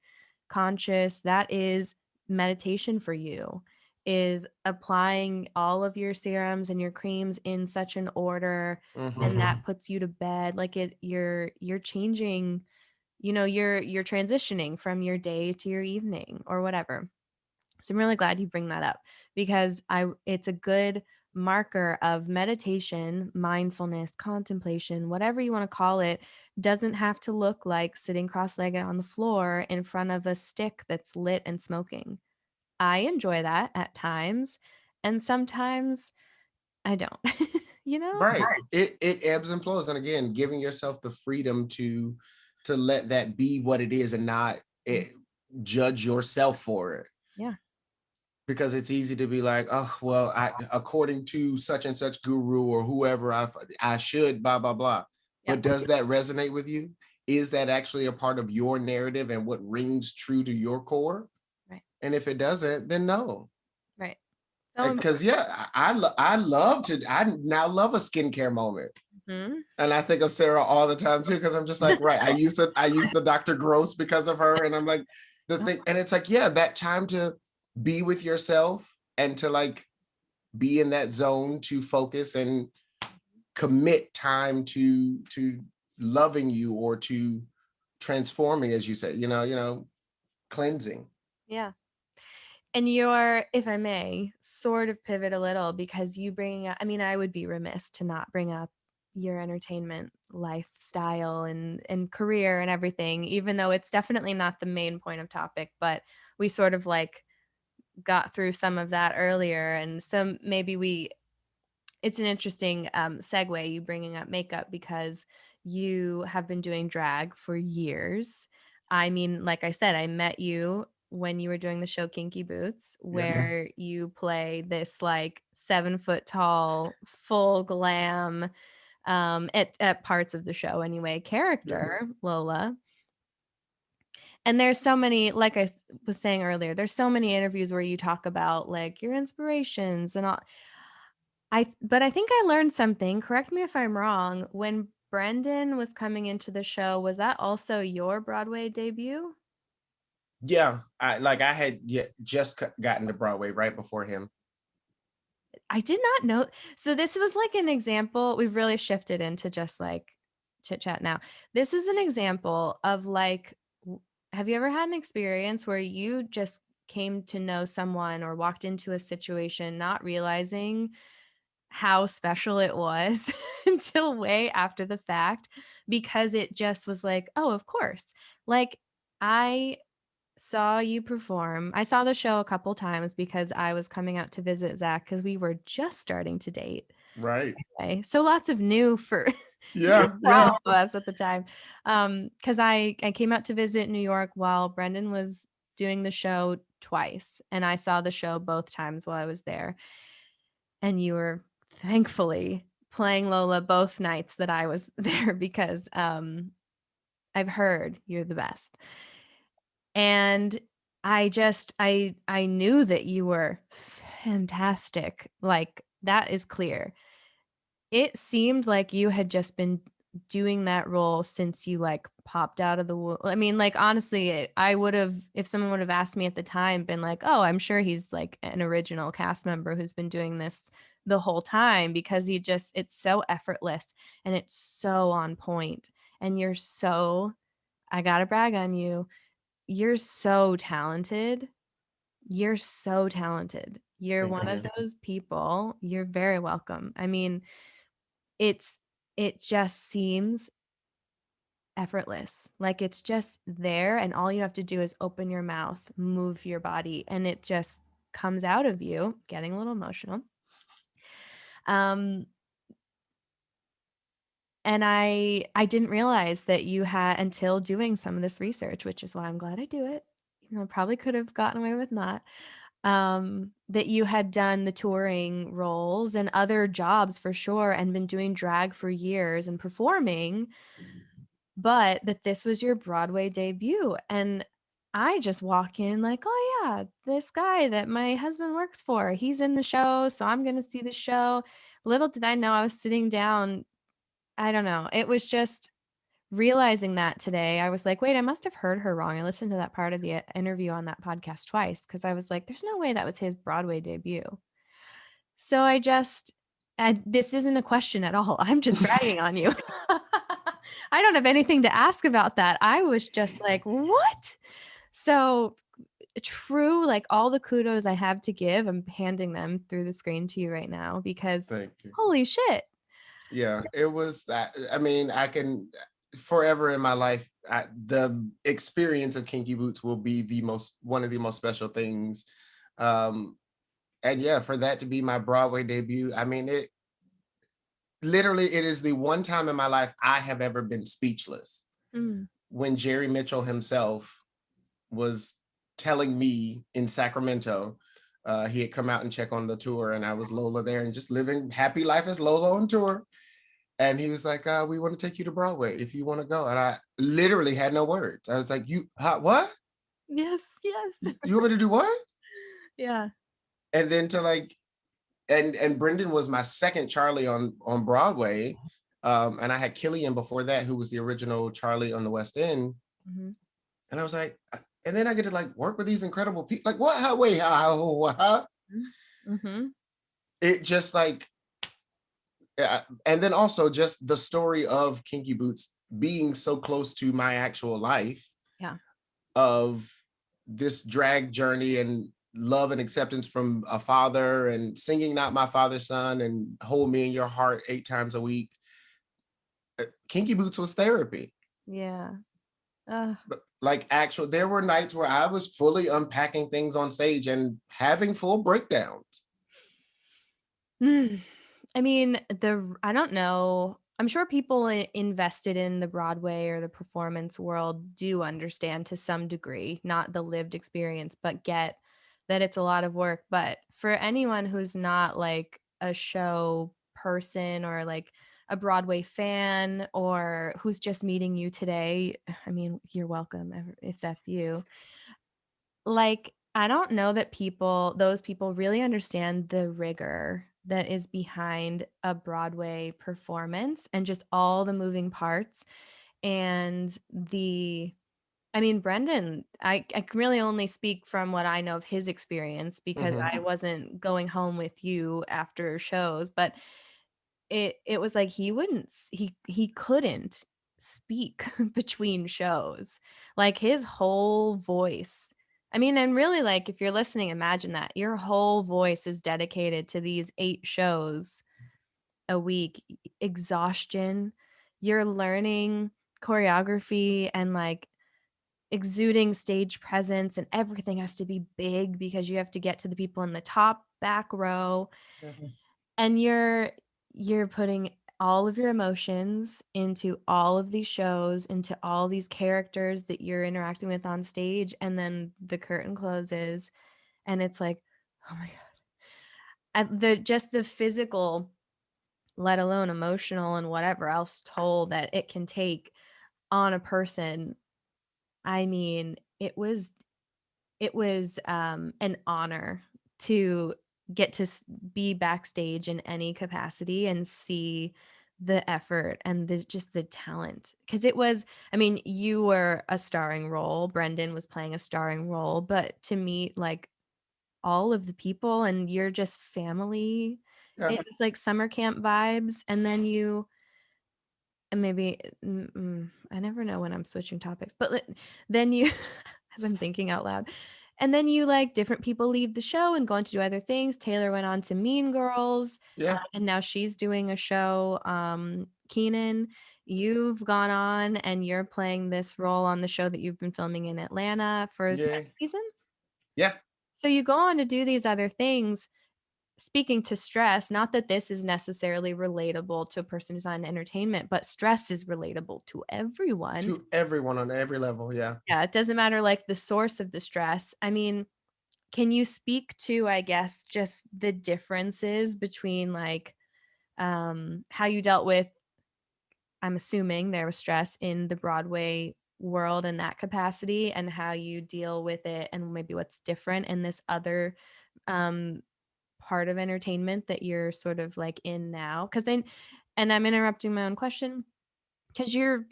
[SPEAKER 2] conscious, that is meditation for you, is applying all of your serums and your creams in such an order, and
[SPEAKER 1] Mhm.
[SPEAKER 2] that puts you to bed. Like you're changing, you're transitioning from your day to your evening or whatever. So I'm really glad you bring that up because I it's a good marker of meditation, mindfulness, contemplation, whatever you want to call it, doesn't have to look like sitting cross-legged on the floor in front of a stick that's lit and smoking. I enjoy that at times, and sometimes I don't. you know?
[SPEAKER 1] Right. It ebbs and flows. And again, giving yourself the freedom to let that be what it is and not
[SPEAKER 2] Mm,
[SPEAKER 1] judge yourself for it.
[SPEAKER 2] yeah,
[SPEAKER 1] Because it's easy to be like, oh, well, I according to such and such guru or whoever I should blah blah blah.
[SPEAKER 2] yeah,
[SPEAKER 1] But does that resonate with you? Is that actually a part of your narrative and what rings true to your core?
[SPEAKER 2] right,
[SPEAKER 1] And if it doesn't, then no.
[SPEAKER 2] right. So
[SPEAKER 1] Because
[SPEAKER 2] important.
[SPEAKER 1] yeah, I love to. I now love a skincare moment.
[SPEAKER 2] Mhm.
[SPEAKER 1] And I think of Sarah all the time too, because I'm just like, right. I use the Dr. Gross because of her. And I'm like, the thing, and it's like, yeah, that time to be with yourself and to like be in that zone to focus and commit time to loving you or to transforming, as you say, cleansing.
[SPEAKER 2] Yeah. And you're, if I may, sort of pivot a little because you bringing up, I mean, I would be remiss to not bring up your entertainment lifestyle and career and everything, even though it's definitely not the main point of topic, but we sort of like got through some of that earlier. And some maybe we it's an interesting segue you bringing up makeup because you have been doing drag for years. I mean, like I said, I met you when you were doing the show Kinky Boots,
[SPEAKER 1] Yep.
[SPEAKER 2] where you play this like 7 foot tall, full glam, at parts of the show anyway,
[SPEAKER 1] Yep.
[SPEAKER 2] character Lola. And there's so many, like was saying earlier, there's so many interviews where you talk about like your inspirations and all. But I think I learned something, correct me if I'm wrong, when Brendan was coming into the show, was that also your Broadway debut?
[SPEAKER 1] Yeah. I had just gotten to Broadway right before him.
[SPEAKER 2] I did not know. So this was like an example. We've really shifted into just like chit chat now. This is an example of like, have you ever had an experience where you just came to know someone or walked into a situation not realizing how special it was until way after the fact because it just was like, "Oh, of course." Like, I saw you perform. I saw the show a couple times because I was coming out to visit Zach because we were just starting to date.
[SPEAKER 1] Right.
[SPEAKER 2] Okay, so lots of new for
[SPEAKER 1] Yeah.
[SPEAKER 2] for
[SPEAKER 1] Yeah.
[SPEAKER 2] all of us at the time. Because I came out to visit New York while Brendan was doing the show twice, and I saw the show both times while I was there. And you were thankfully playing Lola both nights that I was there because, I've heard you're the best. And I knew that you were fantastic, like, that is clear. It seemed like you had just been doing that role since you, like, popped out of the womb. I mean, like, honestly, I would've if someone would've asked me at the time, been like, "Oh, I'm sure he's, like, an original cast member who's been doing this the whole time," because he just it's so effortless, and it's so on point, and you're so I gotta brag on you, you're so talented. You're so talented. You're
[SPEAKER 1] Thank
[SPEAKER 2] one of
[SPEAKER 1] you.
[SPEAKER 2] those people you're very welcome. I mean, it's it just seems effortless. Like it's just there and all you have to do is open your mouth, move your body, and it just comes out of you, getting a little emotional. Um, and I didn't realize that you had until doing some of this research, which is why I'm glad I do it. You know, probably could have gotten away with not. That you had done the touring roles and other jobs for sure and been doing drag for years and performing, but that this was your Broadway debut. And I just walk in like, "Oh, yeah, this guy that my husband works for, he's in the show, so I'm gonna see the show." Little did I know I was sitting down I don't know, it was just realizing that today, I was like, "Wait, I must have heard her wrong." I listened to that part of the, interview on that podcast twice because I was like, "There's no way that was his Broadway debut." So I just and this isn't a question at all, I'm just bragging on you. I don't have anything to ask about that. I was just like, "What?" So, true, like, all the kudos I have to give, I'm handing them through the screen to you right now because
[SPEAKER 1] Thank you.
[SPEAKER 2] holy shit.
[SPEAKER 1] Yeah, it was that. I mean, I can forever in my life, the experience of Kinky Boots will be the most one of the most special things. Um, and yeah, for that to be my Broadway debut, I mean, literally, it is the one time in my life I have ever been speechless
[SPEAKER 2] Mm.
[SPEAKER 1] when Jerry Mitchell himself was telling me in Sacramento. He had come out and check on the tour, and I was Lola there and just living happy life as Lola on tour. And he was like, "We want to take you to Broadway if you want to go." And I literally had no words. I was like, "You what?
[SPEAKER 2] Yes, yes.
[SPEAKER 1] You want me to do what?"
[SPEAKER 2] Yeah.
[SPEAKER 1] And then to like, and Brendan was my second Charlie on Broadway, and I had Killian before that, who was the original Charlie on the West End.
[SPEAKER 2] Mhm.
[SPEAKER 1] And I was like, and then I get to like work with these incredible people. Like, what? How? Wait, how?
[SPEAKER 2] Mhm. Mhm.
[SPEAKER 1] It just like, yeah. And then also just the story of Kinky Boots being so close to my actual life
[SPEAKER 2] Yeah.
[SPEAKER 1] of this drag journey and love and acceptance from a father and singing Not My Father's Son and Hold Me in Your Heart 8 times a week. Kinky Boots was therapy.
[SPEAKER 2] Yeah. Ugh.
[SPEAKER 1] Like actual, there were nights where I was fully unpacking things on stage and having full breakdowns.
[SPEAKER 2] Mm. I mean, I don't know. I'm sure people invested in the Broadway or the performance world do understand to some degree, not the lived experience, but get that it's a lot of work. But for anyone who's not like a show person or like a Broadway fan or who's just meeting you today, I mean, you're welcome if that's you. Like, I don't know that those people really understand the rigor that is behind a Broadway performance and just all the moving parts and I mean, Brendan, I can really only speak from what I know of his experience because
[SPEAKER 1] Mhm.
[SPEAKER 2] I wasn't going home with you after shows, but it was like he wouldn't he couldn't speak between shows. Like his whole voice. I mean, and really like if you're listening, imagine that. Your whole voice is dedicated to these 8 shows a week. Exhaustion. You're learning choreography and like exuding stage presence and everything has to be big because you have to get to the people in the top back row and you're putting all of your emotions into all of these shows, into all these characters that you're interacting with on stage, and then the curtain closes, and it's like, "Oh my god." And the physical, let alone emotional and whatever else toll that it can take on a person, I mean, it was an honor to get to be backstage in any capacity and see the effort and just the talent. Because it was, I mean, you were a starring role, Brendan was playing a starring role, but to meet like all of the people and you're just family,
[SPEAKER 1] Yeah,
[SPEAKER 2] it was like summer camp vibes. And then and maybe I never know when I'm switching topics, but then you as I'm thinking out loud. And then you like different people leave the show and go on to do other things. Taylor went on to Mean Girls,
[SPEAKER 1] yeah,
[SPEAKER 2] and now she's doing a show. Keenan, you've gone on and you're playing this role on the show that you've been filming in Atlanta for a
[SPEAKER 1] yeah,
[SPEAKER 2] second season.
[SPEAKER 1] yeah.
[SPEAKER 2] So you go on to do these other things. Speaking to stress, not that this is necessarily relatable to a person who's on entertainment, but stress is relatable to everyone.
[SPEAKER 1] To everyone on every level. Yeah.
[SPEAKER 2] Yeah, it doesn't matter like the source of the stress. I mean, can you speak to, I guess, just the differences between like how you dealt with, I'm assuming there was stress in the Broadway world in that capacity and how you deal with it and maybe what's different in this other um part of entertainment that you're sort of like in now? Because then, and I'm interrupting my own question because you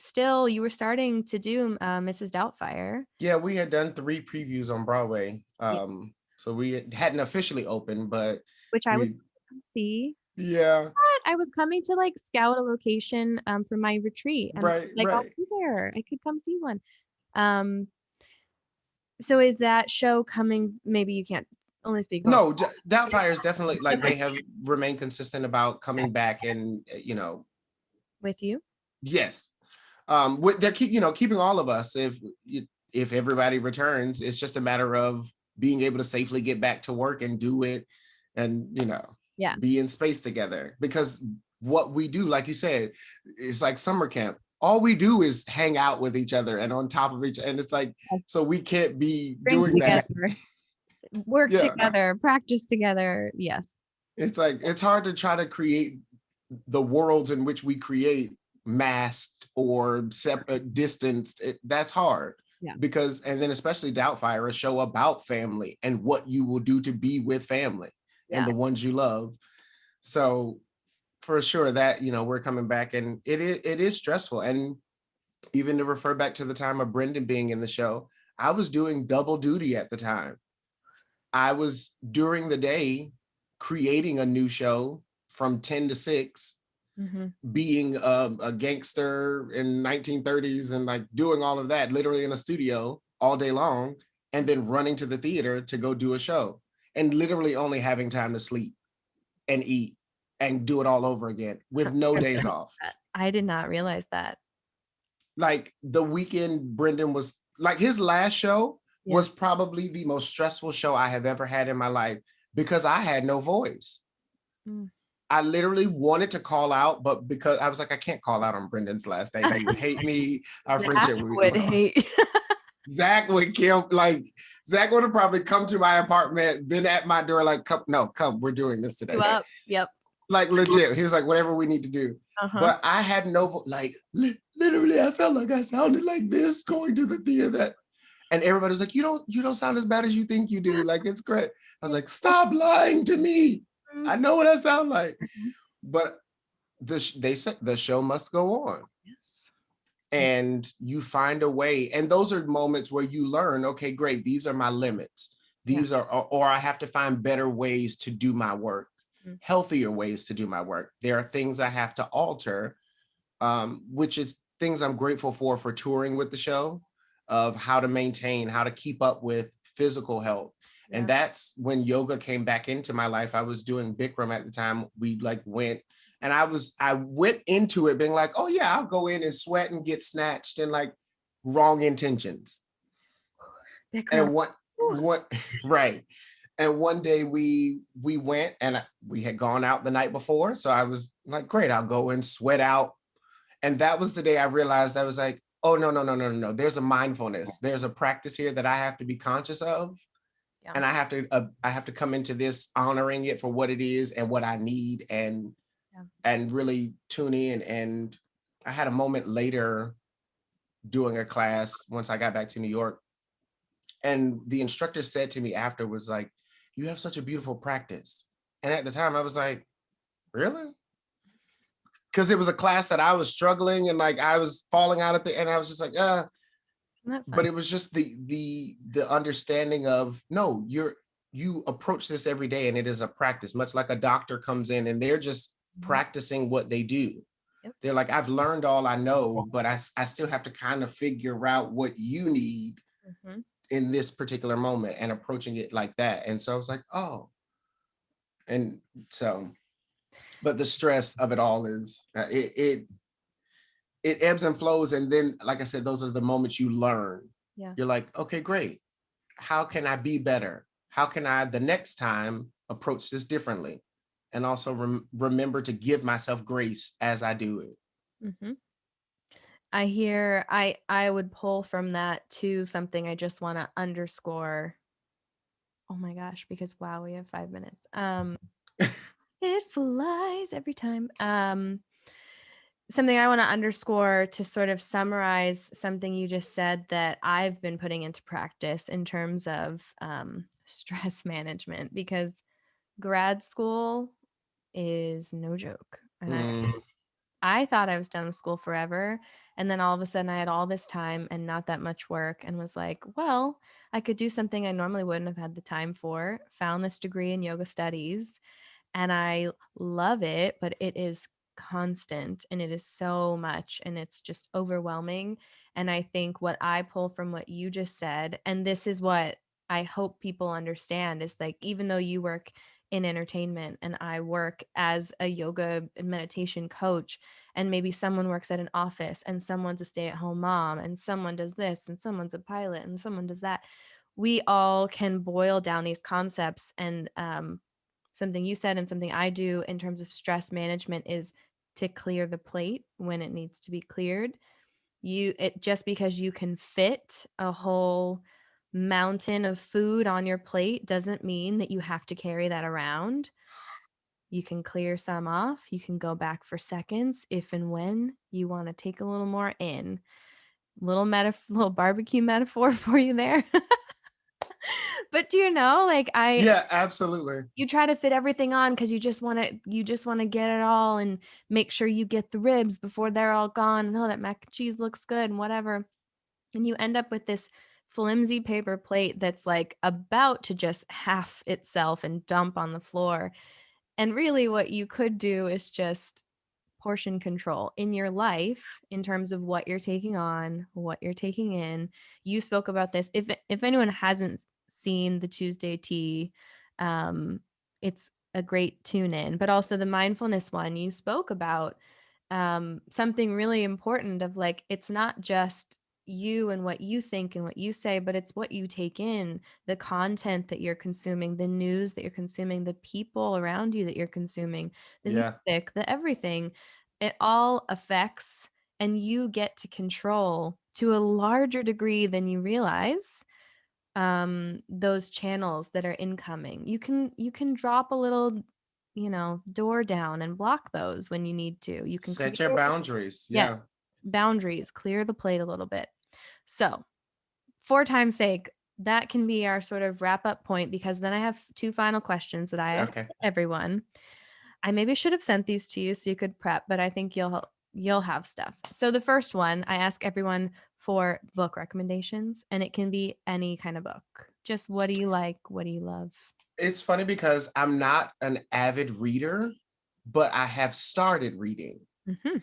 [SPEAKER 2] were starting to do Mrs. Doubtfire.
[SPEAKER 1] Yeah, we had done 3 previews on Broadway.
[SPEAKER 2] Yeah.
[SPEAKER 1] So hadn't officially opened, but
[SPEAKER 2] Which I was
[SPEAKER 1] we,
[SPEAKER 2] come see.
[SPEAKER 1] yeah,
[SPEAKER 2] But I was coming to like scout a location for my retreat and
[SPEAKER 1] right,
[SPEAKER 2] like I'll
[SPEAKER 1] right.
[SPEAKER 2] be there. I could come see one. Um, so is that show coming? Maybe you can't only speak about
[SPEAKER 1] No, Doubtfire is definitely like
[SPEAKER 2] that
[SPEAKER 1] they have remained consistent about coming back, and
[SPEAKER 2] with you.
[SPEAKER 1] yes, they're keeping all of us. If everybody returns, it's just a matter of being able to safely get back to work and do it, and
[SPEAKER 2] Yeah.
[SPEAKER 1] be in space together because what we do. Like you said, it's like summer camp. All we do is hang out with each other and on top of each, and it's like, so we can't be
[SPEAKER 2] Drink
[SPEAKER 1] doing that.
[SPEAKER 2] together, work
[SPEAKER 1] Yeah.
[SPEAKER 2] together, practice together. Yes.
[SPEAKER 1] It's like, it's hard to try to create the worlds in which we create masked or separate, distanced. That's hard.
[SPEAKER 2] Yeah.
[SPEAKER 1] Because, and then especially Doubtfire, a show about family and what you will do to be with family and
[SPEAKER 2] Yeah.
[SPEAKER 1] the ones you love. So for sure that, we're coming back, and it is stressful. And even to refer back to the time of Brendan being in the show, I was doing double duty at the time. I was during the day creating a new show from 10 to 6, being a gangster in 1930s and like doing all of that literally in a studio all day long, and then running to the theater to go do a show, and literally only having time to sleep and eat and do it all over again with no days off.
[SPEAKER 2] I did not realize that.
[SPEAKER 1] Like the weekend, Brendan was like, his last show was probably the most stressful show I have ever had in my life, because I had no voice. I literally wanted to call out, but because I was like, I can't call out on Brendan's last day. He would hate me. Our friendship
[SPEAKER 2] would hate.
[SPEAKER 1] Zach would kill. Like, Zach would have probably come to my apartment, been at my door, like, come, we're doing this today.
[SPEAKER 2] Yep.
[SPEAKER 1] Like legit. He was like, whatever we need to do. But I had no, like, literally, I felt like I sounded like this going to the theater. And everybody was like, you don't sound as bad as you think you do. Like, it's great. I was like, stop lying to me. I know what I sound like. But they said the show must go on.
[SPEAKER 2] Yes.
[SPEAKER 1] And you find a way. And those are moments where you learn, okay, great, these are my limits. These are, or I have to find better ways to do my work, healthier ways to do my work. There are things I have to alter, which is things I'm grateful for touring with the show, of how to maintain, how to keep up with physical health. And that's when yoga came back into my life. I was doing Bikram at the time. We like went, and I went into it being like, oh yeah, I'll go in and sweat and get snatched, and like wrong intentions. Bikram. And what right. And one day we went, and we had gone out the night before. So I was like, great, I'll go and sweat out. And that was the day I realized, I was like, oh, no. There's a mindfulness. There's a practice here that I have to be conscious of. Yeah. And I have to come into this honoring it for what it is and what I need, and really tune in. And I had a moment later doing a class once I got back to New York. And the instructor said to me after, was like, you have such a beautiful practice. And at the time I was like, really? Because it was a class that I was struggling and like I was falling out at the end. I was just like, but it was just the understanding of, no, you approach this every day, and it is a practice, much like a doctor comes in and they're just practicing what they do. Yep. They're like, I've learned all I know, but I still have to kind of figure out what you need in this particular moment, and approaching it like that. And so I was like, oh, and so, but the stress of it all is it ebbs and flows. And then, like I said, those are the moments you learn. Yeah. You're like, okay, great. How can I be better? How can I, the next time, approach this differently? And also remember to give myself grace as I do it.
[SPEAKER 2] I would pull from that to something I just want to underscore. Oh my gosh, because wow, we have 5 minutes. It flies every time. Something I want to underscore to sort of summarize something you just said that I've been putting into practice in terms of stress management, because grad school is no joke. And I thought I was done with school forever. And then all of a sudden I had all this time and not that much work, and was like, well, I could do something I normally wouldn't have had the time for. Found this degree in yoga studies, and I love it, but it is constant, and it is so much, and it's just overwhelming. And I think what I pull from what you just said, and this is what I hope people understand, is like, even though you work in entertainment and I work as a yoga and meditation coach, and maybe someone works at an office, and someone's a stay-at-home mom, and someone does this, and someone's a pilot, and someone does that, we all can boil down these concepts. And something you said and something I do in terms of stress management is to clear the plate when it needs to be cleared. It just because you can fit a whole mountain of food on your plate doesn't mean that you have to carry that around. You can clear some off. You can go back for seconds if and when you want to take a little more in. Little barbecue metaphor for you there. But do you know, like
[SPEAKER 1] Yeah, absolutely.
[SPEAKER 2] you try to fit everything on because you just want to get it all and make sure you get the ribs before they're all gone. And oh, that mac and cheese looks good and whatever. And you end up with this flimsy paper plate that's like about to just half itself and dump on the floor. And really, what you could do is just portion control in your life in terms of what you're taking on, what you're taking in. You spoke about this. If anyone hasn't seen the Tuesday tea, um, it's a great tune in, but also the mindfulness one. You spoke about something really important of like it's not just you and what you think and what you say, but it's what you take in, the content that you're consuming, the news that you're consuming, the people around you that you're consuming, the
[SPEAKER 1] Yeah.
[SPEAKER 2] music, the everything. It all affects, and you get to control to a larger degree than you realize those channels that are incoming. You can drop a little, door down and block those when you need to. You can clear
[SPEAKER 1] Set your boundaries.
[SPEAKER 2] yeah,
[SPEAKER 1] Yeah.
[SPEAKER 2] boundaries, clear the plate a little bit. So, for time's sake, that can be our sort of wrap up point because then I have two final questions that I ask
[SPEAKER 1] Okay.
[SPEAKER 2] everyone. I maybe should have sent these to you so you could prep, but I think you'll have stuff. So the first one, I ask everyone for book recommendations, and it can be any kind of book. Just what do you like? What do you love?
[SPEAKER 1] It's funny because I'm not an avid reader, but I have started reading.
[SPEAKER 2] Mhm.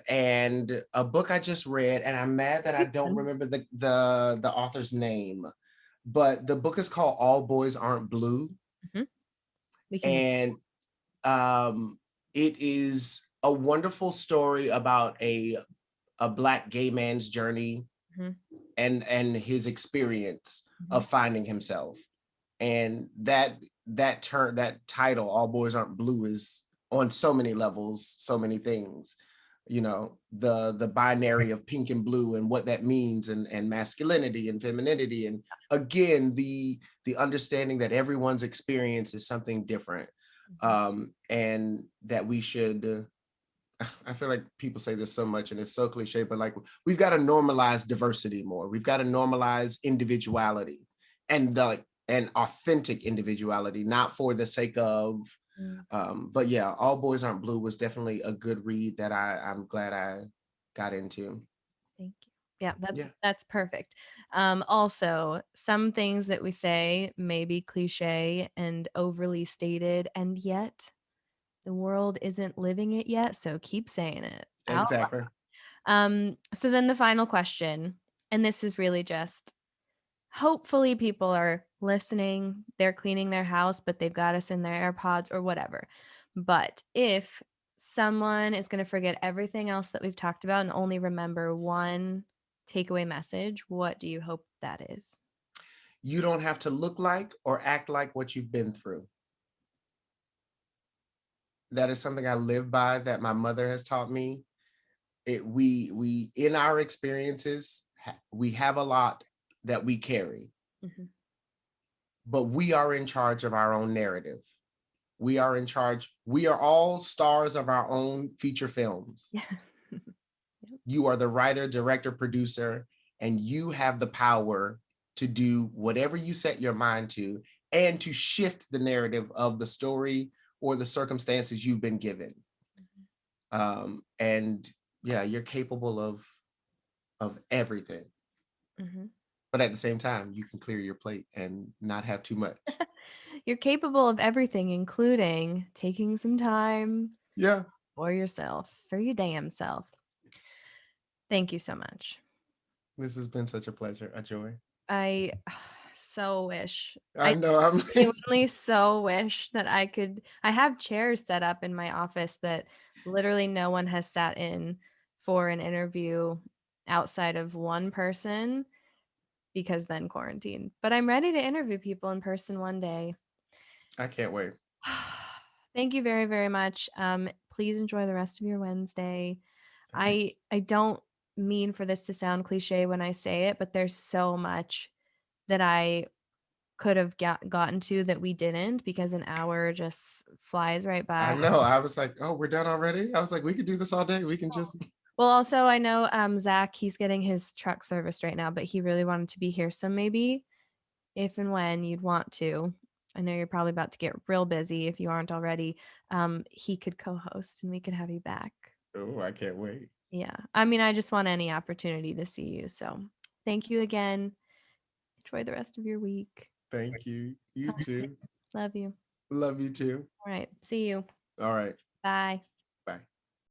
[SPEAKER 1] And a book I just read, and I'm mad that I don't remember the author's name, but the book is called All Boys Aren't Blue.
[SPEAKER 2] Mhm. We can make
[SPEAKER 1] And it is a wonderful story about a black gay man's journey
[SPEAKER 2] Mhm.
[SPEAKER 1] and his experience
[SPEAKER 2] Mhm.
[SPEAKER 1] of finding himself. And that title, All Boys Aren't Blue, is on so many levels, so many things. The binary of pink and blue and what that means, and masculinity and femininity, and again the understanding that everyone's experience is something different,
[SPEAKER 2] Mhm.
[SPEAKER 1] and that we should I feel like people say this so much and it's so cliche, but like we've got to normalize diversity more. We've got to normalize individuality and authentic individuality, not for the sake of.
[SPEAKER 2] Mm.
[SPEAKER 1] But yeah, All Boys Aren't Blue was definitely a good read that I'm glad I got into.
[SPEAKER 2] Thank you. Yeah, that's
[SPEAKER 1] Yeah,
[SPEAKER 2] that's perfect. Also, some things that we say may be cliche and overly stated, and yet the world isn't living it yet, so keep saying it out
[SPEAKER 1] exactly.
[SPEAKER 2] loud. So then the final question, and this is really just hopefully people are listening, they're cleaning their house, but they've got us in their AirPods or whatever. But if someone is going to forget everything else that we've talked about and only remember one takeaway message, what do you hope that is?
[SPEAKER 1] You don't have to look like or act like what you've been through. That is something I live by, that my mother has taught me. We in our experiences, we have a lot that we carry,
[SPEAKER 2] Mhm.
[SPEAKER 1] but we are in charge of our own narrative. We are in charge. We are all stars of our own feature films.
[SPEAKER 2] Yeah.
[SPEAKER 1] You are the writer, director, producer, and you have the power to do whatever you set your mind to, and to shift the narrative of the story or the circumstances you've been given. And yeah, you're capable of everything.
[SPEAKER 2] Mhm.
[SPEAKER 1] But at the same time, you can clear your plate and not have too much.
[SPEAKER 2] You're capable of everything, including taking some time
[SPEAKER 1] Yeah,
[SPEAKER 2] for yourself, for your damn self. Thank you so much.
[SPEAKER 1] this has been such a pleasure, a joy.
[SPEAKER 2] I so wish.
[SPEAKER 1] I
[SPEAKER 2] I
[SPEAKER 1] know. I'm.
[SPEAKER 2] genuinely so wish that I have chairs set up in my office that literally no one has sat in for an interview outside of one person because then quarantine. But I'm ready to interview people in person one day.
[SPEAKER 1] I can't wait.
[SPEAKER 2] Thank you very, very much. please enjoy the rest of your Wednesday. I don't mean for this to sound cliche when I say it, but there's so much that I could have gotten to that we didn't because an hour just flies right
[SPEAKER 1] I
[SPEAKER 2] by.
[SPEAKER 1] know. I was like, oh, we're done already. I was like, we could do this all day. We can just.
[SPEAKER 2] Well, also I know Zach, he's getting his truck serviced right now, but he really wanted to be here. So maybe if and when you'd want to, I know you're probably about to get real busy if you aren't already. He could co-host and we could have you back.
[SPEAKER 1] Oh, I can't wait.
[SPEAKER 2] Yeah. I mean, I just want any opportunity to see you. So thank you again. Enjoy the rest of your week.
[SPEAKER 1] Thank you. You
[SPEAKER 2] Talk soon.
[SPEAKER 1] too.
[SPEAKER 2] Love you.
[SPEAKER 1] Love you too.
[SPEAKER 2] All right. See you.
[SPEAKER 1] All right.
[SPEAKER 2] Bye.
[SPEAKER 1] Bye.